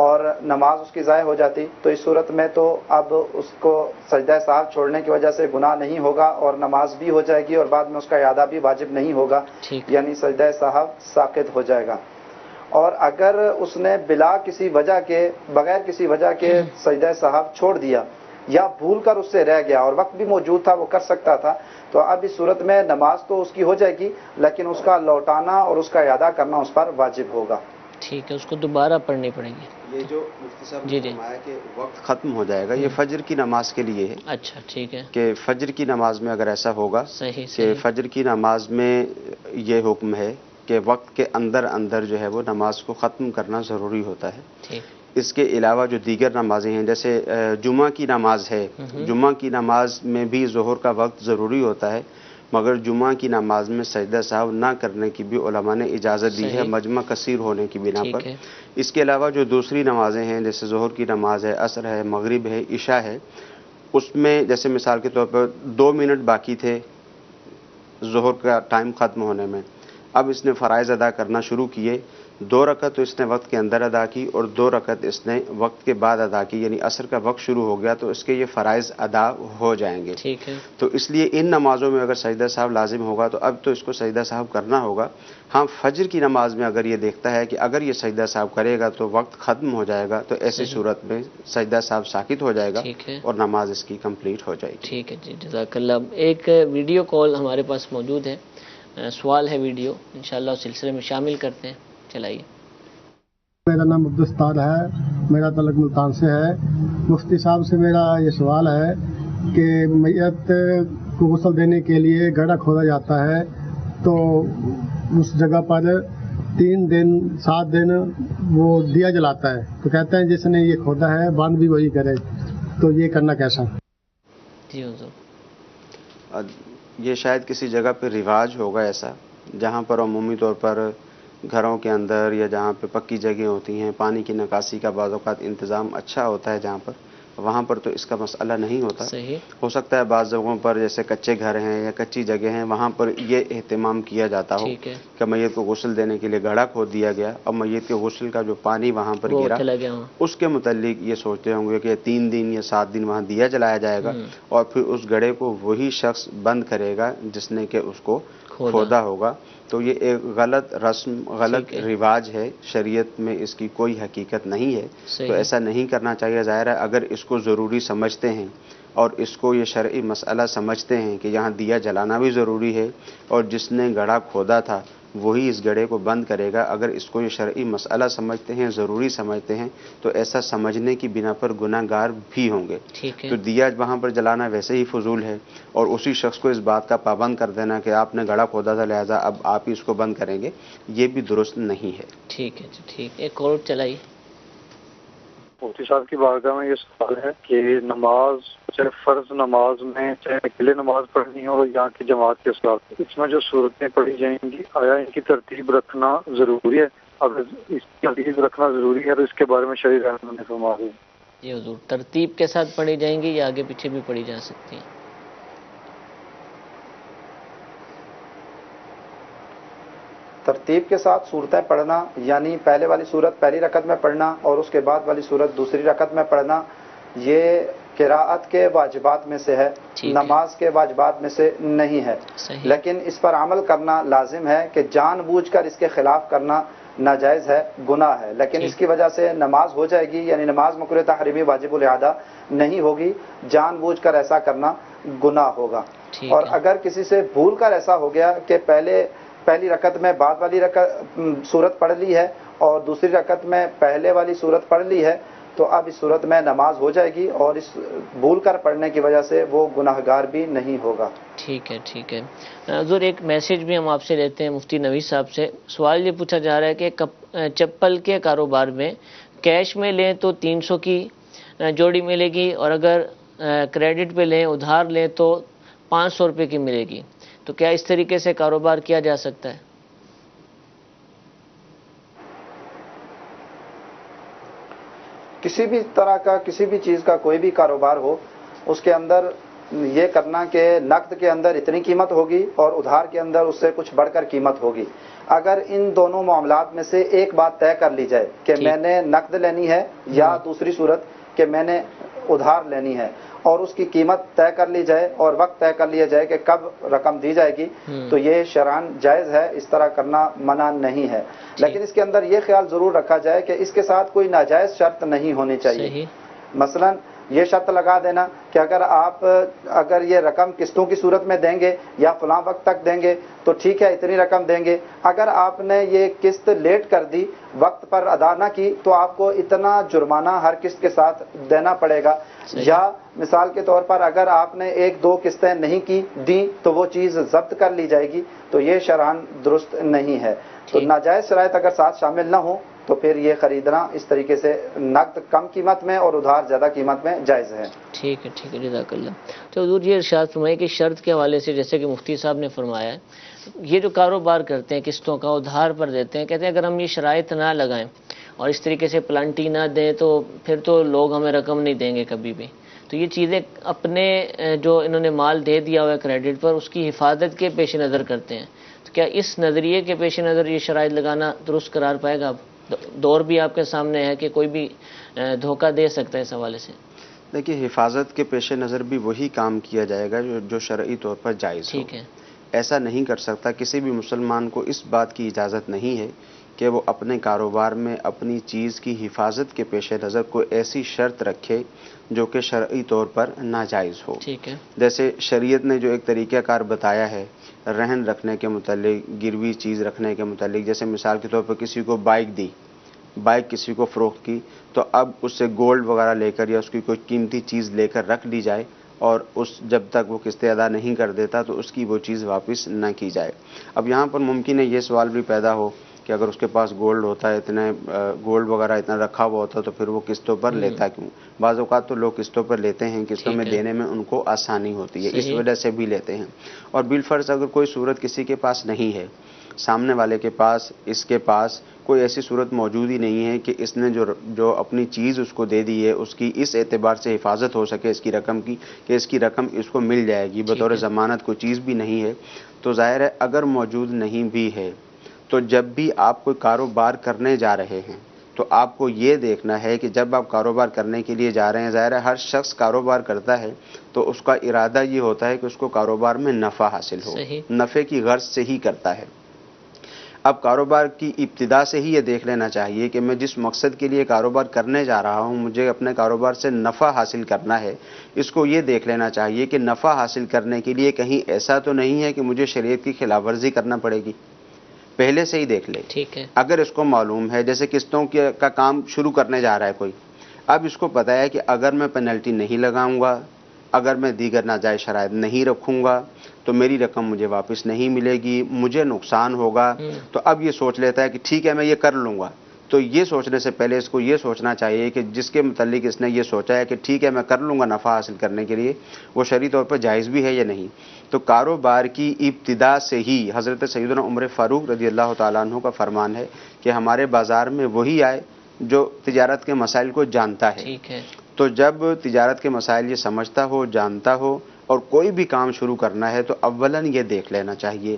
اور نماز اس کی ضائع ہو جاتی، تو اس صورت میں تو اب اس کو سجدہ سہو چھوڑنے کی وجہ سے گناہ نہیں ہوگا اور نماز بھی ہو جائے گی اور بعد میں اس کا اعادہ بھی واجب نہیں ہوگا، یعنی سجدہ سہو ساقط ہو جائے گا. اور اگر اس نے بغیر کسی وجہ کے سجدہ سہو چھوڑ دیا یا بھول کر اس سے رہ گیا اور وقت بھی موجود تھا، وہ کر سکتا تھا، تو اب اس صورت میں نماز تو اس کی ہو جائے گی لیکن اس کا لوٹانا اور اس کا اعادہ کرنا اس پر واجب ہوگا. ٹھیک ہے، اس کو دوبارہ پڑھنی پڑیں گی. یہ جو مفتی صاحب نے فرمایا کہ وقت ختم ہو جائے گا، یہ فجر کی نماز کے لیے ہے. اچھا ٹھیک ہے، کہ فجر کی نماز میں اگر ایسا ہوگا کہ فجر کی نماز میں یہ حکم ہے کہ وقت کے اندر جو ہے وہ نماز کو ختم کرنا ضروری ہوتا ہے. ٹھیک. اس کے علاوہ جو دیگر نمازیں ہیں جیسے جمعہ کی نماز ہے، جمعہ کی نماز میں بھی ظہر کا وقت ضروری ہوتا ہے، مگر جمعہ کی نماز میں سجدہ سہو نہ کرنے کی بھی علماء نے اجازت دی ہے مجمع کثیر ہونے کی بنا پر۔ اس کے علاوہ جو دوسری نمازیں ہیں جیسے ظہر کی نماز ہے، عصر ہے، مغرب ہے، عشاء ہے، اس میں جیسے مثال کے طور پر 2 منٹ باقی تھے ظہر کا ٹائم ختم ہونے میں، اب اس نے فرائض ادا کرنا شروع کیے، 2 رکعت تو اس نے وقت کے اندر ادا کی اور 2 رکعت اس نے وقت کے بعد ادا کی، یعنی عصر کا وقت شروع ہو گیا تو اس کے یہ فرائض ادا ہو جائیں گے۔ ٹھیک ہے، تو اس لیے ان نمازوں میں اگر سجدہ سہو لازم ہوگا تو اب تو اس کو سجدہ سہو کرنا ہوگا۔ ہاں فجر کی نماز میں اگر یہ دیکھتا ہے کہ اگر یہ سجدہ سہو کرے گا تو وقت ختم ہو جائے گا تو ایسی صورت میں سجدہ سہو ساقط ہو جائے گا اور نماز اس کی کمپلیٹ ہو جائے گی۔ ٹھیک ہے جی، جزاک اللہ۔ ایک ویڈیو کال ہمارے پاس موجود ہے، سوال ہے ویڈیو، انشاءاللہ اس سلسلے میں شامل کرتے ہیں، چلائیے۔ میرا نام عبدالستار ہے، میرا تعلق ملتان سے ہے۔ مفتی صاحب سے میرا یہ سوال ہے کہ میت کو غسل دینے کے لیے گڑھا کھودا جاتا ہے تو اس جگہ پر 3 دن 7 دن وہ دیا جلاتا ہے، تو کہتے ہیں جس نے یہ کھودا ہے بند بھی وہی کرے، تو یہ کرنا کیسا؟ جی حضور، یہ شاید کسی جگہ پہ رواج ہوگا ایسا جہاں پر عمومی طور پر گھروں کے اندر یا جہاں پہ پکی جگہیں ہوتی ہیں، پانی کی نکاسی کا بعض اوقات انتظام اچھا ہوتا ہے جہاں پر، وہاں پر تو اس کا مسئلہ نہیں ہوتا۔ صحیح، ہو سکتا ہے بعض جگہوں پر جیسے کچے گھر ہیں یا کچی جگہ ہیں وہاں پر یہ اہتمام کیا جاتا ہو کہ میت کو غسل دینے کے لیے گڑھا کھود دیا گیا اور میت کے غسل کا جو پانی وہاں پر گرا اس کے متعلق یہ سوچتے ہوں گے کہ 3 دن یا 7 دن وہاں دیا جلایا جائے گا اور پھر اس گڑھے کو وہی شخص بند کرے گا جس نے کہ اس کو کھودا ہوگا۔ تو یہ ایک غلط رسم، غلط رواج ہے، شریعت میں اس کی کوئی حقیقت نہیں ہے، تو ایسا نہیں کرنا چاہیے۔ ظاہر ہے اگر اس کو ضروری سمجھتے ہیں اور اس کو یہ شرعی مسئلہ سمجھتے ہیں کہ یہاں دیا جلانا بھی ضروری ہے اور جس نے گڑھا کھودا تھا وہی اس گڑھے کو بند کرے گا، اگر اس کو یہ شرعی مسئلہ سمجھتے ہیں، ضروری سمجھتے ہیں، تو ایسا سمجھنے کی بنا پر گناہ گار بھی ہوں گے۔ تو دیا وہاں پر جلانا ویسے ہی فضول ہے اور اسی شخص کو اس بات کا پابند کر دینا کہ آپ نے گڑھا کھودا تھا لہذا اب آپ ہی اس کو بند کریں گے، یہ بھی درست نہیں ہے۔ ٹھیک ہے جی، ٹھیک، ایک اور چلائیے۔ مفتی صاحب کی بارگاہ میں یہ سوال ہے کہ نماز چاہے فرض نماز میں چاہے اکیلے نماز پڑھنی ہو یہاں کی جماعت کے ساتھ، اس میں جو صورتیں پڑھی جائیں گی آیا ان کی ترتیب رکھنا ضروری ہے؟ اگر اس کی ترتیب رکھنا ضروری ہے تو اس کے بارے میں شرعی رہنمائی فرما دیں۔ جی حضور، ترتیب کے ساتھ پڑھی جائیں گی یا آگے پیچھے بھی پڑھی جا سکتی ہیں؟ ترتیب کے ساتھ صورتیں پڑھنا یعنی پہلے والی صورت پہلی رکعت میں پڑھنا اور اس کے بعد والی صورت دوسری رکعت میں پڑھنا، یہ قراءت کے واجبات میں سے ہے، نماز کے واجبات میں سے نہیں ہے، لیکن اس پر عمل کرنا لازم ہے کہ جان بوجھ کر اس کے خلاف کرنا ناجائز ہے، گناہ ہے، لیکن اس کی وجہ سے نماز ہو جائے گی، یعنی نماز مکروہ تحریمی واجب الاعادہ نہیں ہوگی، جان بوجھ کر ایسا کرنا گناہ ہوگا۔ اور اگر کسی سے بھول کر ایسا ہو گیا کہ پہلی رکعت میں بعد والی صورت پڑھ لی ہے اور دوسری رکعت میں پہلے والی صورت پڑھ لی ہے تو اب اس صورت میں نماز ہو جائے گی اور اس بھول کر پڑھنے کی وجہ سے وہ گناہ گار بھی نہیں ہوگا۔ ٹھیک ہے، ٹھیک ہے حضور، ایک میسج بھی ہم آپ سے لیتے ہیں مفتی نوید صاحب سے۔ سوال یہ پوچھا جا رہا ہے کہ چپل کے کاروبار میں کیش میں لیں تو 300 کی جوڑی ملے گی اور اگر کریڈٹ پہ لیں، ادھار لیں تو 500 روپے کی ملے گی، تو کیا اس طریقے سے کاروبار کیا جا سکتا ہے؟ کسی بھی طرح کا کسی بھی چیز کا کوئی بھی کاروبار ہو اس کے اندر یہ کرنا کہ نقد کے اندر اتنی قیمت ہوگی اور ادھار کے اندر اس سے کچھ بڑھ کر قیمت ہوگی۔ اگر ان دونوں معاملات میں سے ایک بات طے کر لی جائے کہ میں نے نقد لینی ہے یا دوسری صورت کہ میں نے ادھار لینی ہے اور اس کی قیمت طے کر لی جائے اور وقت طے کر لیا جائے کہ کب رقم دی جائے گی تو یہ شرعاً جائز ہے، اس طرح کرنا منع نہیں ہے، لیکن اس کے اندر یہ خیال ضرور رکھا جائے کہ اس کے ساتھ کوئی ناجائز شرط نہیں ہونی چاہیے۔ مثلا یہ شرط لگا دینا کہ اگر یہ رقم قسطوں کی صورت میں دیں گے یا فلاں وقت تک دیں گے تو ٹھیک ہے اتنی رقم دیں گے، اگر آپ نے یہ قسط لیٹ کر دی، وقت پر ادا نہ کی تو آپ کو اتنا جرمانہ ہر قسط کے ساتھ دینا پڑے گا، یا مثال کے طور پر اگر آپ نے 1-2 قسطیں نہیں دی تو وہ چیز ضبط کر لی جائے گی، تو یہ شرعاً درست نہیں ہے۔ تو ناجائز شرائط اگر ساتھ شامل نہ ہوں تو پھر یہ خریدنا اس طریقے سے نقد کم قیمت میں اور ادھار زیادہ قیمت میں جائز ہے۔ ٹھیک ہے جزاک اللہ۔ تو حضور یہ ارشاد فرمائے کہ شرط کے حوالے سے جیسے کہ مفتی صاحب نے فرمایا ہے، یہ جو کاروبار کرتے ہیں قسطوں کا ادھار پر دیتے ہیں، کہتے ہیں اگر ہم یہ شرائط نہ لگائیں اور اس طریقے سے پلانٹی نہ دیں تو پھر تو لوگ ہمیں رقم نہیں دیں گے کبھی بھی۔ تو یہ چیزیں اپنے جو انہوں نے مال دے دیا ہوا ہے کریڈٹ پر، اس کی حفاظت کے پیش نظر کرتے ہیں، تو کیا اس نظریے کے پیش نظر یہ شرائط لگانا درست قرار پائے گا؟ دور بھی آپ کے سامنے ہے کہ کوئی بھی دھوکہ دے سکتا ہے اس حوالے سے۔ دیکھیے، حفاظت کے پیش نظر بھی وہی کام کیا جائے گا جو شرعی طور پر جائز ہو۔ ٹھیک ہے۔ ایسا نہیں کر سکتا، کسی بھی مسلمان کو اس بات کی اجازت نہیں ہے کہ وہ اپنے کاروبار میں اپنی چیز کی حفاظت کے پیش نظر کوئی ایسی شرط رکھے جو کہ شرعی طور پر ناجائز ہو۔ ٹھیک ہے۔ جیسے شریعت نے جو ایک طریقہ کار بتایا ہے رہن رکھنے کے متعلق، گروی چیز رکھنے کے متعلق، جیسے مثال کے طور پر کسی کو بائک دی، بائک کسی کو فروخت کی، تو اب اس سے گولڈ وغیرہ لے کر یا اس کی کوئی قیمتی چیز لے کر رکھ لی جائے، اور جب تک وہ قسطیں ادا نہیں کر دیتا تو اس کی وہ چیز واپس نہ کی جائے۔ اب یہاں پر ممکن ہے یہ سوال بھی پیدا ہو کہ اگر اس کے پاس گولڈ ہوتا ہے، اتنے گولڈ وغیرہ اتنا رکھا ہوا ہوتا تو پھر وہ قسطوں پر لیتا کیوں؟ بعض اوقات تو لوگ قسطوں پر لیتے ہیں، قسطوں میں دینے میں ان کو آسانی ہوتی ہے، اس وجہ سے بھی لیتے ہیں۔ اور بالفرض اگر کوئی صورت کسی کے پاس نہیں ہے، سامنے والے کے پاس، اس کے پاس کوئی ایسی صورت موجود ہی نہیں ہے کہ اس نے جو اپنی چیز اس کو دے دی ہے اس کی اس اعتبار سے حفاظت ہو سکے اس کی رقم کی کہ اس کی رقم اس کو مل جائے گی، بطور ضمانت کوئی چیز بھی نہیں ہے، تو ظاہر ہے اگر موجود نہیں بھی ہے تو جب بھی آپ کوئی کاروبار کرنے جا رہے ہیں تو آپ کو یہ دیکھنا ہے کہ جب آپ کاروبار کرنے کے لیے جا رہے ہیں، ظاہر ہے ہر شخص کاروبار کرتا ہے تو اس کا ارادہ یہ ہوتا ہے کہ اس کو کاروبار میں نفع حاصل ہو، نفع کی غرض سے ہی کرتا ہے۔ اب کاروبار کی ابتدا سے ہی یہ دیکھ لینا چاہیے کہ میں جس مقصد کے لیے کاروبار کرنے جا رہا ہوں، مجھے اپنے کاروبار سے نفع حاصل کرنا ہے، اس کو یہ دیکھ لینا چاہیے کہ نفع حاصل کرنے کے لیے کہیں ایسا تو نہیں ہے کہ مجھے شریعت کی خلاف ورزی کرنا پڑے گی، پہلے سے ہی دیکھ لے۔ ٹھیک ہے۔ اگر اس کو معلوم ہے، جیسے قسطوں کا کام شروع کرنے جا رہا ہے کوئی، اب اس کو پتا ہے کہ اگر میں پینلٹی نہیں لگاؤں گا، اگر میں دیگر ناجائز شرائط نہیں رکھوں گا تو میری رقم مجھے واپس نہیں ملے گی، مجھے نقصان ہوگا، تو اب یہ سوچ لیتا ہے کہ ٹھیک ہے میں یہ کر لوں گا۔ تو یہ سوچنے سے پہلے اس کو یہ سوچنا چاہیے کہ جس کے متعلق اس نے یہ سوچا ہے کہ ٹھیک ہے میں کر لوں گا نفع حاصل کرنے کے لیے، وہ شرعی طور پر جائز بھی ہے یا نہیں۔ تو کاروبار کی ابتدا سے ہی حضرت سیدنا عمر فاروق رضی اللہ تعالیٰ عنہ کا فرمان ہے کہ ہمارے بازار میں وہی آئے جو تجارت کے مسائل کو جانتا ہے۔ ٹھیک ہے۔ تو جب تجارت کے مسائل یہ سمجھتا ہو، جانتا ہو، اور کوئی بھی کام شروع کرنا ہے تو اولاً یہ دیکھ لینا چاہیے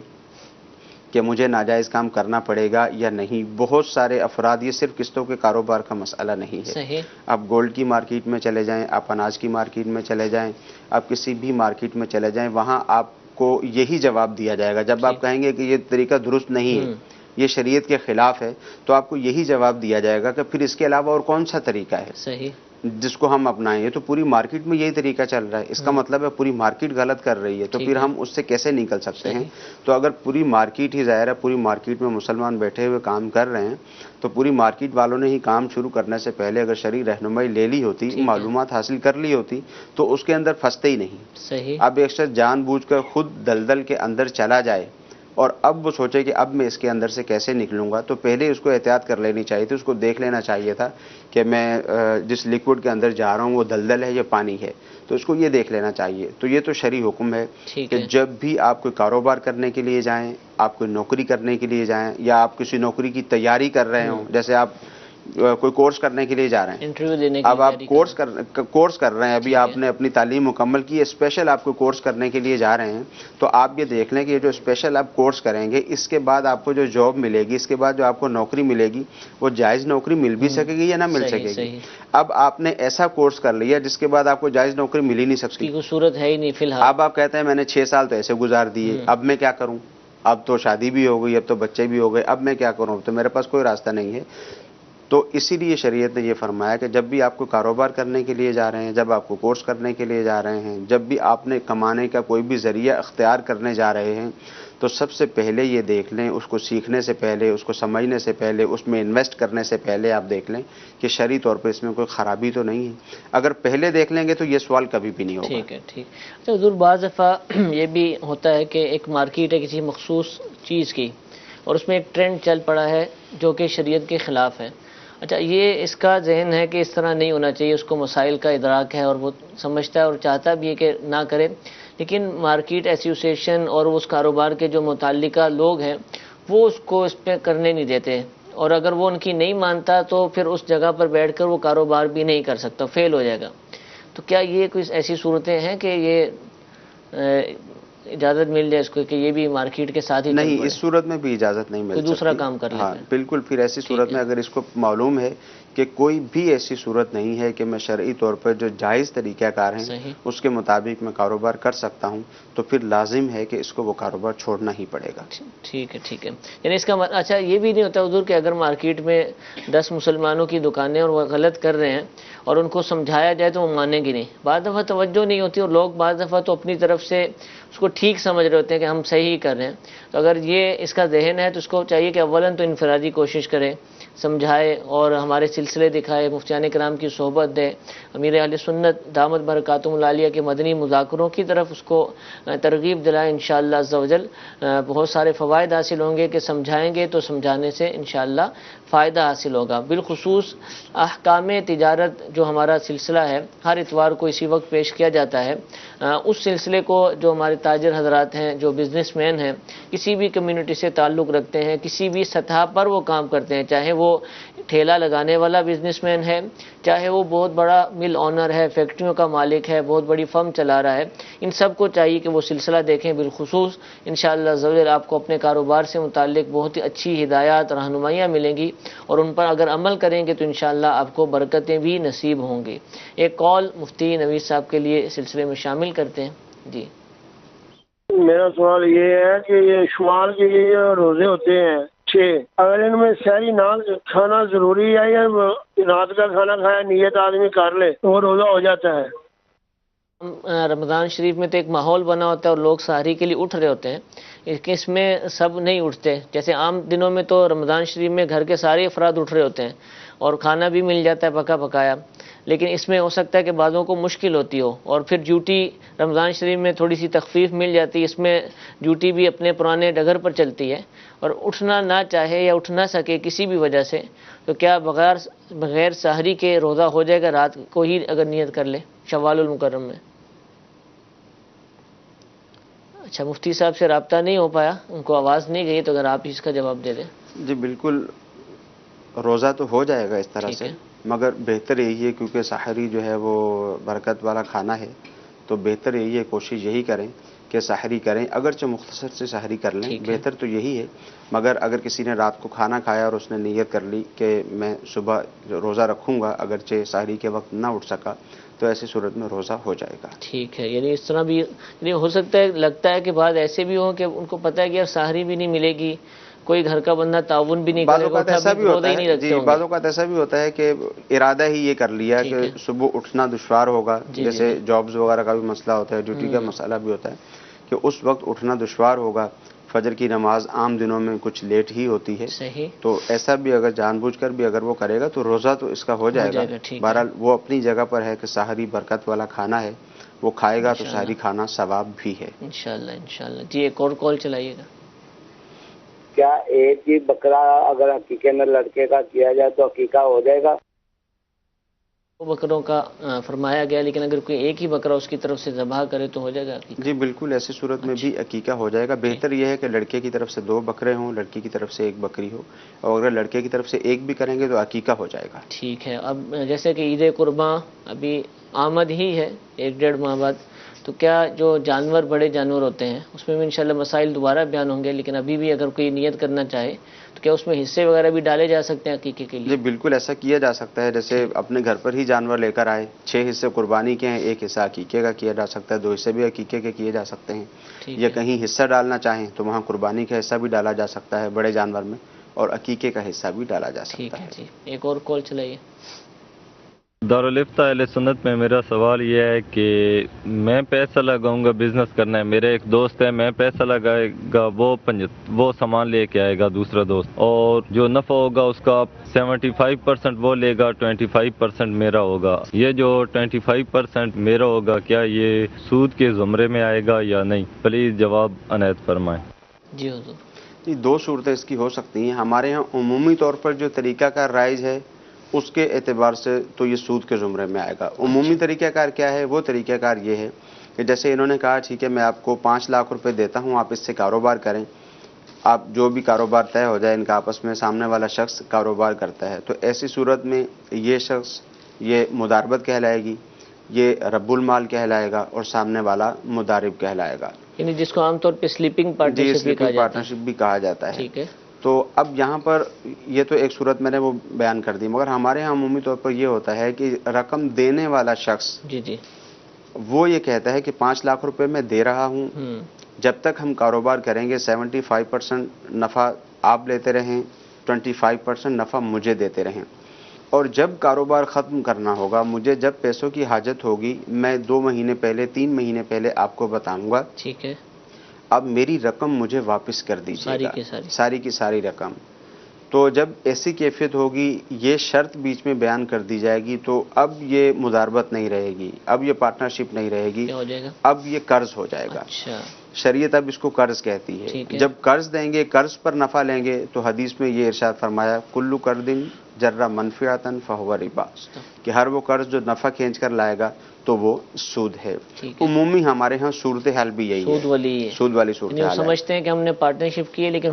کہ مجھے ناجائز کام کرنا پڑے گا یا نہیں۔ بہت سارے افراد، یہ صرف قسطوں کے کاروبار کا مسئلہ نہیں ہے، صحیح۔ آپ گولڈ کی مارکیٹ میں چلے جائیں، آپ اناج کی مارکیٹ میں چلے جائیں، آپ کسی بھی مارکیٹ میں چلے جائیں، وہاں آپ کو یہی جواب دیا جائے گا۔ جب آپ کہیں گے کہ یہ طریقہ درست نہیں ہے، یہ شریعت کے خلاف ہے، تو آپ کو یہی جواب دیا جائے گا کہ پھر اس کے علاوہ اور کون سا طریقہ ہے صحیح جس کو ہم اپنائیں؟ یہ تو پوری مارکیٹ میں یہی طریقہ چل رہا ہے، اس کا مطلب ہے پوری مارکیٹ غلط کر رہی ہے، تو پھر ہم اس سے کیسے نکل سکتے ہیں؟ تو اگر پوری مارکیٹ ہی، ظاہر ہے پوری مارکیٹ میں مسلمان بیٹھے ہوئے کام کر رہے ہیں، تو پوری مارکیٹ والوں نے ہی کام شروع کرنے سے پہلے اگر شرعی رہنمائی لے لی ہوتی، معلومات حاصل کر لی ہوتی، تو اس کے اندر پھنستے ہی نہیں۔ صحیح۔ اب ایک شخص جان بوجھ کر خود دلدل کے اندر چلا جائے اور اب وہ سوچے کہ اب میں اس کے اندر سے کیسے نکلوں گا، تو پہلے اس کو احتیاط کر لینی چاہیے تھی، اس کو دیکھ لینا چاہیے تھا کہ میں جس لیکوڈ کے اندر جا رہا ہوں وہ دلدل ہے یا پانی ہے، تو اس کو یہ دیکھ لینا چاہیے۔ تو یہ تو شرعی حکم ہے کہ جب بھی آپ کوئی کاروبار کرنے کے لیے جائیں، آپ کوئی نوکری کرنے کے لیے جائیں، یا آپ کسی نوکری کی تیاری کر رہے ہوں، جیسے آپ کوئی کورس کرنے کے لیے جا رہے ہیں، انٹرویو دینے کے اب آپ کورس کر رہے ہیں، ابھی آپ نے اپنی تعلیم مکمل کی ہے، اسپیشل آپ کو کورس کرنے کے لیے جا رہے ہیں، تو آپ یہ دیکھ لیں کہ یہ جو اسپیشل آپ کورس کریں گے، اس کے بعد آپ کو جو جاب ملے گی، اس کے بعد جو آپ کو نوکری ملے گی، وہ جائز نوکری مل بھی سکے گی یا نہ مل سکے گی۔ اب آپ نے ایسا کورس کر لیا جس کے بعد آپ کو جائز نوکری مل ہی نہیں سکتی، کوئی صورت ہے ہی نہیں فی الحال۔ اب آپ کہتے ہیں میں نے 6 سال تو ایسے گزار دیے، اب میں کیا کروں؟ اب تو شادی بھی ہو گئی، اب تو بچے بھی ہو گئے، اب میں کیا کروں؟ اب تو میرے پاس کوئی راستہ نہیں ہے۔ تو اسی لیے شریعت نے یہ فرمایا کہ جب بھی آپ کو کاروبار کرنے کے لیے جا رہے ہیں، جب آپ کو کورس کرنے کے لیے جا رہے ہیں، جب بھی آپ نے کمانے کا کوئی بھی ذریعہ اختیار کرنے جا رہے ہیں، تو سب سے پہلے یہ دیکھ لیں، اس کو سیکھنے سے پہلے، اس کو سمجھنے سے پہلے، اس میں انویسٹ کرنے سے پہلے آپ دیکھ لیں کہ شرعی طور پر اس میں کوئی خرابی تو نہیں ہے۔ اگر پہلے دیکھ لیں گے تو یہ سوال کبھی بھی نہیں ہوگا۔ ٹھیک ہے، ٹھیک۔ اچھا حضور، بعض دفعہ یہ بھی ہوتا ہے کہ ایک مارکیٹ ہے کسی مخصوص چیز کی، اور اس میں ایک ٹرینڈ چل پڑا ہے جو کہ شریعت کے خلاف ہے. اچھا یہ اس کا ذہن ہے کہ اس طرح نہیں ہونا چاہیے, اس کو مسائل کا ادراک ہے اور وہ سمجھتا ہے اور چاہتا بھی ہے کہ نہ کرے, لیکن مارکیٹ ایسوسیشن اور اس کاروبار کے جو متعلقہ لوگ ہیں وہ اس کو اس پہ کرنے نہیں دیتے, اور اگر وہ ان کی نہیں مانتا تو پھر اس جگہ پر بیٹھ کر وہ کاروبار بھی نہیں کر سکتا, فیل ہو جائے گا. تو کیا یہ کوئی ایسی صورتیں ہیں کہ یہ اجازت مل جائے اس کو کہ یہ بھی مارکیٹ کے ساتھ ہی؟ نہیں, اس صورت میں بھی اجازت نہیں مل سکتی, دوسرا کام کر لیتا ہے. بالکل. پھر ایسی صورت میں اگر اس کو معلوم ہے کہ کوئی بھی ایسی صورت نہیں ہے کہ میں شرعی طور پر جو جائز طریقہ کار ہیں اس کے مطابق میں کاروبار کر سکتا ہوں, تو پھر لازم ہے کہ اس کو وہ کاروبار چھوڑنا ہی پڑے گا. ٹھیک ہے, ٹھیک ہے. یعنی اس کا اچھا یہ بھی نہیں ہوتا حضور کہ اگر مارکیٹ میں 10 مسلمانوں کی دکانیں اور وہ غلط کر رہے ہیں اور ان کو سمجھایا جائے تو وہ مانیں گی نہیں, بعض دفعہ توجہ نہیں ہوتی اور لوگ بعض دفعہ تو اپنی طرف سے اس کو ٹھیک سمجھ رہے ہوتے ہیں کہ ہم صحیح کر رہے ہیں. تو اگر یہ اس کا ذہن ہے تو اس کو چاہیے کہ اولاً تو انفرادی کوشش کرے, سمجھائے اور ہمارے سلسلے دکھائے, مفتیان کرام کی صحبت دے, امیر اہل سنت دامت برکاتہم العالیہ کے مدنی مذاکروں کی طرف اس کو ترغیب دلائے. انشاءاللہ عز و جل بہت سارے فوائد حاصل ہوں گے کہ سمجھائیں گے تو سمجھانے سے انشاءاللہ فائدہ حاصل ہوگا. بالخصوص احکام تجارت جو ہمارا سلسلہ ہے ہر اتوار کو اسی وقت پیش کیا جاتا ہے, اس سلسلے کو جو ہمارے تاجر حضرات ہیں, جو بزنس مین ہیں, کسی بھی کمیونٹی سے تعلق رکھتے ہیں, کسی بھی سطح پر وہ کام کرتے ہیں, چاہے وہ ٹھیلا لگانے والا بزنس مین ہے, چاہے وہ بہت بڑا مل آنر ہے, فیکٹریوں کا مالک ہے, بہت بڑی فرم چلا رہا ہے, ان سب کو چاہیے کہ وہ سلسلہ دیکھیں. بالخصوص انشاءاللہ عز و جل آپ کو اپنے کاروبار سے متعلق بہت ہی اچھی ہدایات رہنمائیاں ملیں گی, اور ان پر اگر عمل کریں گے تو انشاءاللہ آپ کو برکتیں بھی نصیب ہوں گی. ایک کال مفتی نوید صاحب کے لیے سلسلے میں شامل کرتے ہیں. جی میرا سوال یہ ہے کہ یہ شمال کے یہ روزے ہوتے ہیں 6, اگر ان میں سحری نہ کھانا ضروری ہے یا رات کا کھانا کھایا نیت آدمی کر لے تو وہ روزہ ہو جاتا ہے؟ رمضان شریف میں تو ایک ماحول بنا ہوتا ہے اور لوگ سحری کے لیے اٹھ رہے ہوتے ہیں, اس میں سب نہیں اٹھتے. جیسے عام دنوں میں تو رمضان شریف میں گھر کے سارے افراد اٹھ رہے ہوتے ہیں اور کھانا بھی مل جاتا ہے پکا پکایا, لیکن اس میں ہو سکتا ہے کہ بعضوں کو مشکل ہوتی ہو, اور پھر ڈیوٹی رمضان شریف میں تھوڑی سی تخفیف مل جاتی ہے, اس میں ڈیوٹی بھی اپنے پرانے ڈگر پر چلتی ہے, اور اٹھنا نہ چاہے یا اٹھ نہ سکے کسی بھی وجہ سے, تو کیا بغیر سحری کے روزہ ہو جائے گا رات کو ہی اگر نیت کر لے شوال المکرم میں؟ اچھا, مفتی صاحب سے رابطہ نہیں ہو پایا, ان کو آواز نہیں گئی, تو اگر آپ اس کا جواب دے دیں. جی بالکل, روزہ تو ہو جائے گا اس طرح سے, مگر بہتر یہی ہے کیونکہ سحری جو ہے وہ برکت والا کھانا ہے, تو بہتر یہی ہے, کوشش یہی کریں کہ سحری کریں, اگرچہ مختصر سے سحری کر لیں, بہتر تو یہی ہے. مگر اگر کسی نے رات کو کھانا کھایا اور اس نے نیت کر لی کہ میں صبح روزہ رکھوں گا اگرچہ سحری کے وقت نہ اٹھ سکا, تو ایسی صورت میں روزہ ہو جائے گا. ٹھیک ہے, یعنی اس طرح بھی یعنی ہو سکتا ہے, لگتا ہے کہ بعض ایسے بھی ہوں کہ ان کو پتہ ہے کہ یار سحری بھی نہیں ملے گی, کوئی گھر کا بندہ تعاون بھی نہیں کرے گا, ایسا بھی ہوتا ہے. جی بعض اوقات ایسا بھی ہوتا ہے کہ ارادہ ہی یہ کر لیا کہ صبح اٹھنا دشوار ہوگا, جیسے جابز وغیرہ کا بھی مسئلہ ہوتا ہے, ڈیوٹی کا مسئلہ بھی ہوتا ہے کہ اس وقت اٹھنا دشوار ہوگا, فجر کی نماز عام دنوں میں کچھ لیٹ ہی ہوتی ہے, تو ایسا بھی اگر جان بوجھ کر بھی اگر وہ کرے گا تو روزہ تو اس کا ہو جائے گا. بہرحال وہ اپنی جگہ پر ہے کہ سحری برکت والا کھانا ہے, وہ کھائے گا تو سحری کھانا ثواب بھی ہے انشاءاللہ. انشاءاللہ. جی ایک اور کال چلائیے گا. کیا ایک ہی بکرا اگر عقیقے میں لڑکے کا کیا جائے تو عقیقہ ہو جائے گا؟ بکروں کا فرمایا گیا, لیکن اگر کوئی ایک ہی بکرا اس کی طرف سے ذبح کرے تو ہو جائے گا عقیقہ؟ جی بالکل, ایسی صورت میں بھی عقیقہ ہو جائے گا. بہتر یہ ہے کہ لڑکے کی طرف سے 2 بکرے ہوں, لڑکی کی طرف سے 1 بکری ہو, اور اگر لڑکے کی طرف سے 1 بھی کریں گے تو عقیقہ ہو جائے گا. ٹھیک ہے. اب جیسے کہ عید قرباں ابھی آمد ہی ہے 1-1.5 ماہ بعد, تو کیا جو جانور بڑے جانور ہوتے ہیں اس میں بھی انشاءاللہ مسائل دوبارہ بیان ہوں گے, لیکن ابھی بھی اگر کوئی نیت کرنا چاہے تو کیا اس میں حصے وغیرہ بھی ڈالے جا سکتے ہیں عقیقے کے لیے؟ جی بالکل ایسا کیا جا سکتا ہے. جیسے اپنے گھر پر ہی جانور لے کر آئے, 6 حصے قربانی کے ہیں, 1 حصہ عقیقے کا کیا جا سکتا ہے, 2 حصے بھی عقیقے کے کیے جا سکتے ہیں. یا کہیں حصہ ڈالنا چاہیں تو وہاں قربانی کا حصہ بھی ڈالا جا سکتا ہے بڑے جانور میں, اور عقیقے کا حصہ بھی ڈالا جا سکتا ہے. جی ایک اور کال چلائیے. دارالفتہ اہل سنت میں میرا سوال یہ ہے کہ میں پیسہ لگاؤں گا, بزنس کرنا ہے, میرا ایک دوست ہے, میں پیسہ لگائے گا, وہ سامان لے کے آئے گا دوسرا دوست, اور جو نفع ہوگا اس کا 75% وہ لے گا, 25% میرا ہوگا. یہ جو 25% میرا ہوگا کیا یہ سود کے زمرے میں آئے گا یا نہیں؟ پلیز جواب عنایت فرمائیں. جی حضور. جی 2 صورتیں اس کی ہو سکتی ہیں. ہمارے ہاں عمومی طور پر جو طریقہ کار رائج ہے اس کے اعتبار سے تو یہ سود کے زمرے میں آئے گا. عمومی طریقہ کار کیا ہے؟ وہ طریقہ کار یہ ہے کہ جیسے انہوں نے کہا ٹھیک ہے میں آپ کو 5 لاکھ روپے دیتا ہوں، آپ اس سے کاروبار کریں، آپ جو بھی کاروبار طے ہو جائے ان کا آپس میں، سامنے والا شخص کاروبار کرتا ہے، تو ایسی صورت میں یہ شخص یہ مداربت کہلائے گی، یہ رب المال کہلائے گا اور سامنے والا مدارب کہلائے گا. یعنی جس کو عام طور پہ سلیپنگ پارٹنرشپ بھی کہا جاتا ہے. ٹھیک ہے. تو اب یہاں پر یہ تو ایک صورت میں نے وہ بیان کر دی، مگر ہمارے ہاں عمومی طور پر یہ ہوتا ہے کہ رقم دینے والا شخص جی وہ یہ کہتا ہے کہ 5 لاکھ روپے میں دے رہا ہوں، جب تک ہم کاروبار کریں گے 75% نفع آپ لیتے رہیں، 25% نفع مجھے دیتے رہیں، اور جب کاروبار ختم کرنا ہوگا، مجھے جب پیسوں کی حاجت ہوگی میں 2 مہینے پہلے 3 مہینے پہلے آپ کو بتاؤں گا. ٹھیک ہے. اب میری رقم مجھے واپس کر دیجیے گا، ساری کی ساری رقم. تو جب ایسی کیفیت ہوگی، یہ شرط بیچ میں بیان کر دی جائے گی، تو اب یہ مداربت نہیں رہے گی، اب یہ پارٹنرشپ نہیں رہے گی، اب یہ قرض ہو جائے گا. شریعت اب اس کو قرض کہتی ہے. جب قرض دیں گے، قرض پر نفع لیں گے، تو حدیث میں یہ ارشاد فرمایا کلو قرض جرہ منفعۃ فہو ربا، کہ ہر وہ قرض جو نفع کھینچ کر لائے گا تو وہ سود ہے. عمومی ہمارے ہاں صورتحال بھی یہی ہے، سود والی صورتحال. سمجھتے ہیں کہ ہم نے پارٹنرشپ کی ہے لیکن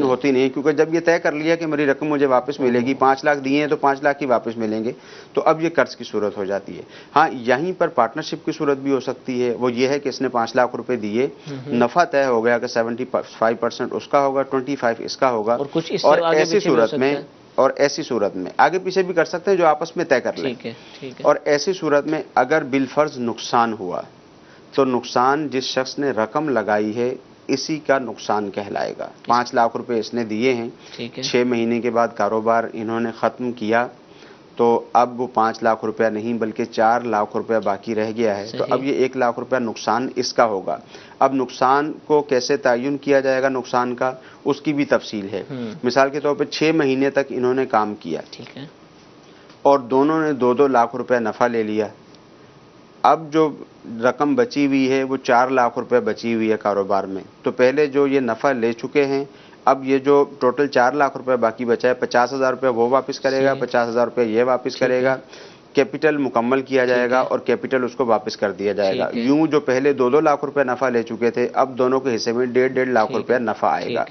ہوتی نہیں، کیونکہ جب یہ طے کر لیا کہ میری رقم مجھے واپس ملے گی، 5 لاکھ دیے ہیں تو 5 لاکھ ہی واپس ملیں گے، تو اب یہ قرض کی صورت ہو جاتی ہے. ہاں یہیں پر پارٹنرشپ کی صورت بھی ہو سکتی ہے. وہ یہ ہے کہ اس نے 5 لاکھ روپے دیے، نفع طے ہو گیا کہ 75% اس کا ہوگا، 25 اس کا ہوگا، اور ایسی صورت میں آگے پیچھے بھی کر سکتے ہیں جو آپس میں طے کر لیں. اور ایسی صورت میں اگر بالفرض نقصان ہوا تو نقصان جس شخص نے رقم لگائی ہے اسی کا نقصان کہلائے گا. 5 لاکھ روپے اس نے دیے ہیں، 6 مہینے کے بعد کاروبار انہوں نے ختم کیا، تو اب وہ 5 لاکھ روپیہ نہیں بلکہ 4 لاکھ روپیہ باقی رہ گیا ہے. تو اب یہ 1 لاکھ روپیہ نقصان اس کا ہوگا. اب نقصان کو کیسے تعین کیا جائے گا نقصان کا، اس کی بھی تفصیل ہے. مثال کے طور پہ 6 مہینے تک انہوں نے کام کیا اور دونوں نے 2-2 لاکھ روپیہ نفع لے لیا. اب جو رقم بچی ہوئی ہے وہ 4 لاکھ روپے بچی ہوئی ہے کاروبار میں. تو پہلے جو یہ نفع لے چکے ہیں، اب یہ جو ٹوٹل 4 لاکھ روپے باقی بچا ہے، 50,000 روپے وہ واپس کرے گا، 50,000 روپے یہ واپس کرے گا. کیپٹل مکمل کیا جائے گا اور کیپٹل اس کو واپس کر دیا جائے گا. یوں جو پہلے 2-2 لاکھ روپے نفع لے چکے تھے، اب دونوں کے حصے میں 1.5 لاکھ روپے نفع آئے گا.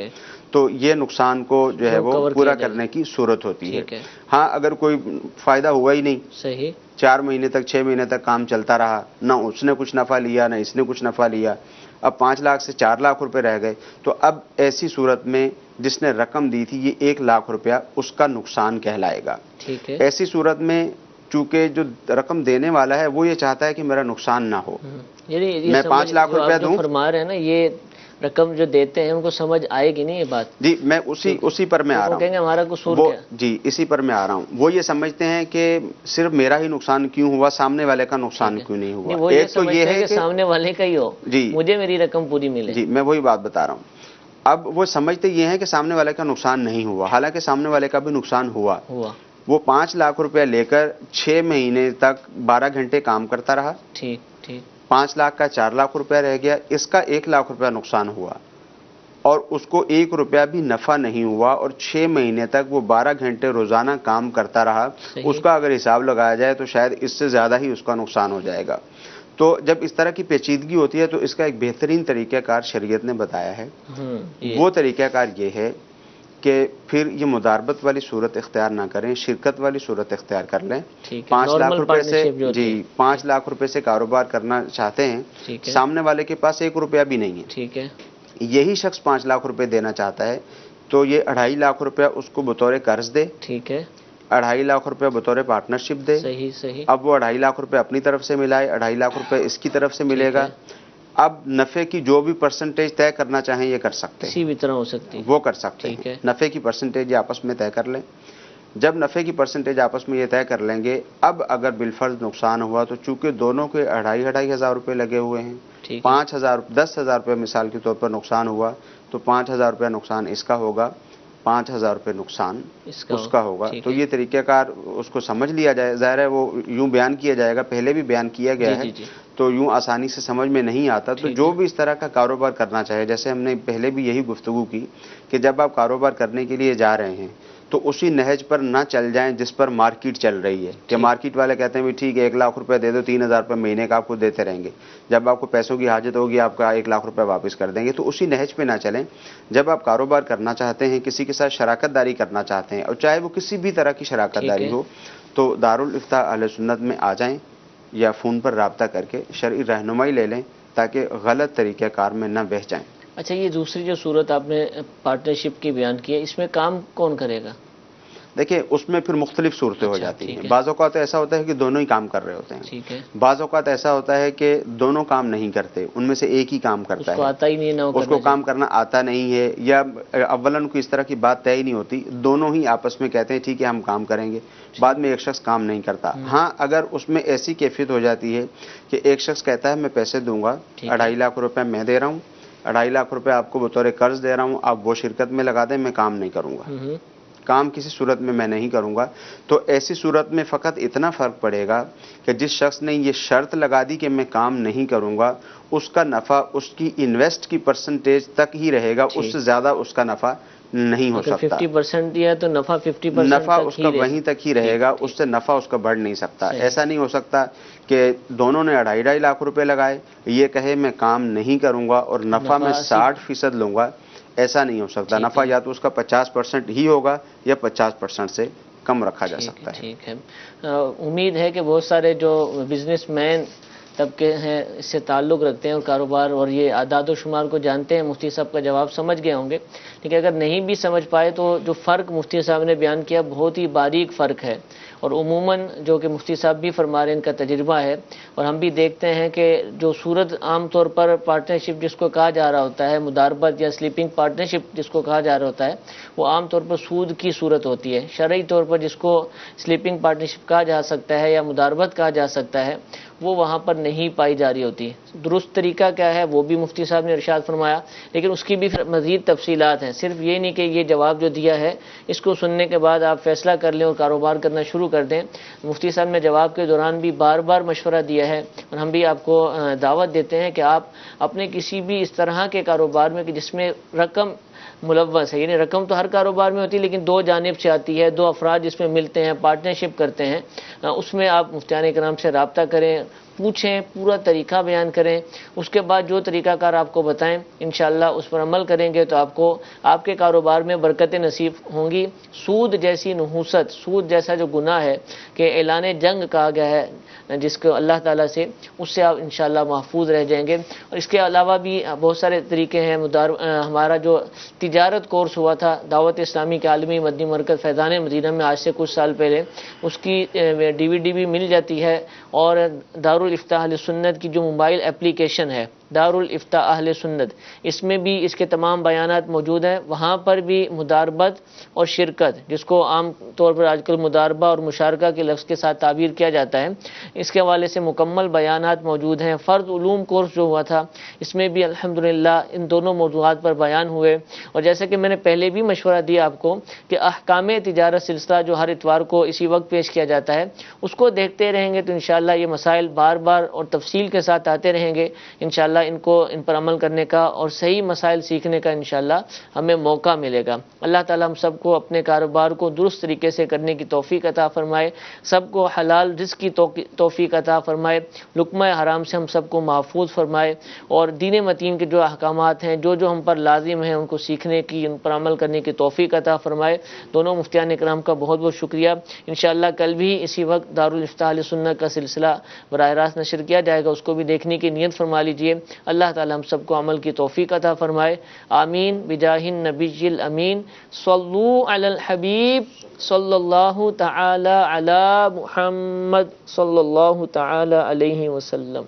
تو یہ نقصان کو جو ہے وہ پورا کرنے کی صورت ہوتی ہے. ہاں اگر کوئی فائدہ ہوا ہی نہیں، 4 مہینے تک 6 مہینے تک کام چلتا رہا، نہ اس نے کچھ نفع لیا نہ اس نے کچھ نفع لیا، اب 5 لاکھ سے 4 لاکھ روپے رہ گئے، تو اب ایسی صورت میں جس نے رقم دی تھی یہ 1 لاکھ روپیہ اس کا نقصان کہلائے گا. ایسی صورت میں چونکہ جو رقم دینے والا ہے وہ یہ چاہتا ہے کہ میرا نقصان نہ ہو، میں 5 لاکھ روپیہ دوں. فرما رہے ہیں نا یہ رقم جو دیتے ہیں ان کو سمجھ آئے گی نہیں یہ بات. جی میں اسی پر میں آ رہا ہوں، ہمارا قصور کیا؟ جی اسی پر میں آ رہا ہوں. وہ یہ سمجھتے ہیں کہ صرف میرا ہی نقصان کیوں ہوا، سامنے والے کا نقصان کیوں نہیں ہوا. ایک تو یہ ہے کہ سامنے والے کا ہی ہو، مجھے میری رقم پوری ملے. جی میں وہی بات بتا رہا ہوں. اب وہ سمجھتے یہ ہیں کہ سامنے والے کا نقصان نہیں ہوا، حالانکہ سامنے والے کا بھی نقصان ہوا. وہ 5 لاکھ روپے لے کر 6 مہینے تک 12 گھنٹے کام کرتا رہا، 5 لاکھ کا 4 لاکھ روپیہ رہ گیا، اس کا 1 لاکھ روپیہ نقصان ہوا اور اس کو 1 روپیہ بھی نفع نہیں ہوا، اور 6 مہینے تک وہ 12 گھنٹے روزانہ کام کرتا رہا. اس کا اگر حساب لگایا جائے تو شاید اس سے زیادہ ہی اس کا نقصان ہو جائے گا. تو جب اس طرح کی پیچیدگی ہوتی ہے تو اس کا ایک بہترین طریقہ کار شریعت نے بتایا ہے. وہ طریقہ کار یہ ہے کہ پھر یہ مداربت والی صورت اختیار نہ کریں، شرکت والی صورت اختیار کر لیں. 5 لاکھ روپے سے 5 لاکھ روپے سے کاروبار کرنا چاہتے ہیں، سامنے والے کے پاس 1 روپیہ بھی نہیں ہے، یہی شخص 5 لاکھ روپے دینا چاہتا ہے، تو یہ 2.5 لاکھ روپیہ اس کو بطور قرض دے، 2.5 لاکھ روپے بطور پارٹنرشپ دے. اب وہ 2.5 لاکھ روپے اپنی طرف سے ملائے، 2.5 لاکھ روپے اس کی طرف سے ملے گا. اب نفع کی جو بھی پرسنٹیج طے کرنا چاہیں یہ کر سکتے ہیں، کسی بھی طرح ہو سکتی، وہ کر سکتے ہیں. نفع کی پرسنٹیج آپس میں طے کر لیں. جب نفع کی پرسنٹیج آپس میں یہ طے کر لیں گے، اب اگر بالفرض نقصان ہوا تو چونکہ دونوں کے 2.5 ہزار روپے لگے ہوئے ہیں، 10,000 روپے مثال کے طور پر نقصان ہوا تو 5,000 روپے نقصان اس کا ہوگا 5,000 روپے نقصان اس کا ہوگا. تو یہ طریقہ کار اس کو سمجھ لیا جائے. ظاہر ہے وہ یوں بیان کیا جائے گا، پہلے بھی بیان کیا گیا ہے، تو یوں آسانی سے سمجھ میں نہیں آتا. تو جو بھی اس طرح کا کاروبار کرنا چاہے، جیسے ہم نے پہلے بھی یہی گفتگو کی کہ جب آپ کاروبار کرنے کے لیے جا رہے ہیں تو اسی نہج پر نہ چل جائیں جس پر مارکیٹ چل رہی ہے. کہ مارکیٹ والے کہتے ہیں بھی ٹھیک ہے 1 لاکھ روپے دے دو، 3,000 روپے مہینے کا آپ کو دیتے رہیں گے، جب آپ کو پیسوں کی حاجت ہوگی آپ کا 1 لاکھ روپے واپس کر دیں گے. تو اسی نہج پہ نہ چلیں. جب آپ کاروبار کرنا چاہتے ہیں، کسی کے ساتھ شراکت داری کرنا چاہتے ہیں، اور چاہے وہ کسی بھی طرح کی شراکت داری ہو، تو دارالافتاء اہل سنت میں آ جائیں یا فون پر رابطہ کر کے شرعی رہنمائی لے لیں تاکہ غلط طریقہ کار میں نہ بہہ جائیں. اچھا، یہ دوسری جو صورت آپ نے پارٹنرشپ کی بیان کی ہے، اس میں کام کون کرے گا؟ دیکھیں اس میں پھر مختلف صورتیں ہو جاتی ہیں. بعض اوقات ایسا ہوتا ہے کہ دونوں ہی کام کر رہے ہوتے ہیں، بعض اوقات ایسا ہوتا ہے کہ دونوں کام نہیں کرتے، ان میں سے ایک ہی کام کرتا ہے، آتا ہی نہیں، اس کو کام کرنا آتا نہیں ہے، یا اولاً کوئی اس طرح کی بات طے ہی نہیں ہوتی، دونوں ہی آپس میں کہتے ہیں ٹھیک ہے ہم کام کریں گے، بعد میں ایک شخص کام نہیں کرتا. ہاں اگر اس میں ایسی کیفیت ہو جاتی ہے کہ ایک شخص کہتا ہے میں پیسے دوں گا، 2.5 لاکھ روپے میں دے رہا ہوں، 2.5 لاکھ روپے آپ کو بطور قرض دے رہا ہوں، آپ وہ شرکت میں لگا دیں، میں کام نہیں کروں گا، کام کسی صورت میں نہیں کروں گا. تو ایسی صورت میں فقط اتنا فرق پڑے گا کہ جس شخص نے یہ شرط لگا دی کہ میں کام نہیں کروں گا، اس کا نفع اس کی انویسٹ کی پرسنٹیج تک ہی رہے گا، اس سے زیادہ اس کا نفع نہیں ہو سکتا. 50% دیا تو نفع 50% نفع اس کا وہیں تک ہی رہے گا، اس سے نفع اس کا بڑھ نہیں سکتا. ایسا نہیں ہو سکتا کہ دونوں نے 2.5 لاکھ روپے لگائے، یہ کہے میں کام نہیں کروں گا اور نفع میں 60% لوں گا. ایسا نہیں ہو سکتا. نفع یا تو اس کا 50% ہی ہوگا یا 50% سے کم رکھا جا سکتا ہے. ٹھیک ہے. امید ہے کہ بہت سارے جو بزنس مین طبقے ہیں اس سے تعلق رکھتے ہیں اور کاروبار اور یہ اعداد و شمار کو جانتے ہیں، مفتی صاحب کا جواب سمجھ گئے ہوں گے. لیکن اگر نہیں بھی سمجھ پائے تو جو فرق مفتی صاحب نے بیان کیا بہت ہی باریک فرق ہے، اور عموماً جو کہ مفتی صاحب بھی فرما رہے ہیں ان کا تجربہ ہے، اور ہم بھی دیکھتے ہیں کہ جو صورت عام طور پر پارٹنرشپ جس کو کہا جا رہا ہوتا ہے، مداربت یا سلیپنگ پارٹنرشپ جس کو کہا جا رہا ہوتا ہے، وہ عام طور پر سود کی صورت ہوتی ہے. شرعی طور پر جس کو سلیپنگ پارٹنرشپ کہا جا سکتا ہے یا مداربت کہا جا سکتا ہے، وہ وہاں پر نہیں پائی جا رہی ہوتی. درست طریقہ کیا ہے وہ بھی مفتی صاحب نے ارشاد فرمایا، لیکن اس کی بھی مزید تفصیلات ہیں. صرف یہ نہیں کہ یہ جواب جو دیا ہے اس کو سننے کے بعد آپ فیصلہ کر لیں اور کاروبار کرنا شروع کر دیں. مفتی صاحب نے جواب کے دوران بھی بار بار مشورہ دیا ہے، اور ہم بھی آپ کو دعوت دیتے ہیں کہ آپ اپنے کسی بھی اس طرح کے کاروبار میں کہ جس میں رقم ملوث ہے، یعنی رقم تو ہر کاروبار میں ہوتی ہے لیکن 2 جانب سے آتی ہے، 2 افراد جس میں ملتے ہیں، پارٹنرشپ کرتے ہیں، اس میں آپ مفتیان کرام سے رابطہ کریں، پوچھیں، پورا طریقہ بیان کریں. اس کے بعد جو طریقہ کار آپ کو بتائیں انشاءاللہ اس پر عمل کریں گے تو آپ کو آپ کے کاروبار میں برکتیں نصیب ہوں گی. سود جیسی نحوست، سود جیسا جو گناہ ہے کہ اعلان جنگ کہا گیا ہے جس کو اللہ تعالیٰ سے، اس سے آپ انشاءاللہ محفوظ رہ جائیں گے. اور اس کے علاوہ بھی بہت سارے طریقے ہیں. ہمارا جو تجارت کورس ہوا تھا دعوت اسلامی کے عالمی مدنی مرکز فیضان مدینہ میں آج سے کچھ سال پہلے، اس کی DVD بھی مل جاتی ہے. اور دارالافتاء اہل سنت کی جو موبائل اپلیکیشن ہے دارالافتاء اہل سنت، اس میں بھی اس کے تمام بیانات موجود ہیں. وہاں پر بھی مداربت اور شرکت، جس کو عام طور پر آج کل مداربہ اور مشارکہ کے لفظ کے ساتھ تعبیر کیا جاتا ہے، اس کے حوالے سے مکمل بیانات موجود ہیں. فرد علوم کورس جو ہوا تھا اس میں بھی الحمدللہ ان دونوں موضوعات پر بیان ہوئے. اور جیسے کہ میں نے پہلے بھی مشورہ دیا آپ کو کہ احکام تجارت سلسلہ جو ہر اتوار کو اسی وقت پیش کیا جاتا ہے، اس کو دیکھتے رہیں گے تو انشاءاللہ یہ مسائل بار بار اور تفصیل کے ساتھ آتے رہیں گے. انشاءاللہ ان پر عمل کرنے کا اور صحیح مسائل سیکھنے کا انشاءاللہ ہمیں موقع ملے گا. اللہ تعالیٰ ہم سب کو اپنے کاروبار کو درست طریقے سے کرنے کی توفیق عطا فرمائے، سب کو حلال رزق کی توفیق عطا فرمائے، لقمہ حرام سے ہم سب کو محفوظ فرمائے، اور دین متین کے جو احکامات ہیں جو ہم پر لازم ہیں ان کو سیکھنے کی، ان پر عمل کرنے کی توفیق عطا فرمائے. دونوں مفتیان اکرام کا بہت بہت شکریہ. انشاءاللہ کل بھی اسی وقت دارالافتاء اہل سنت کا سلسلہ براہ راست نشر کیا جائے گا، اس کو بھی دیکھنے کی نیت فرما لیجئے. اللہ تعالی ہم سب کو عمل کی توفیق عطا فرمائے. آمین بجاہ النبی الامین. صلو علی الحبیب صلی اللہ تعالی علی محمد صلی اللہ تعالی علیہ وسلم.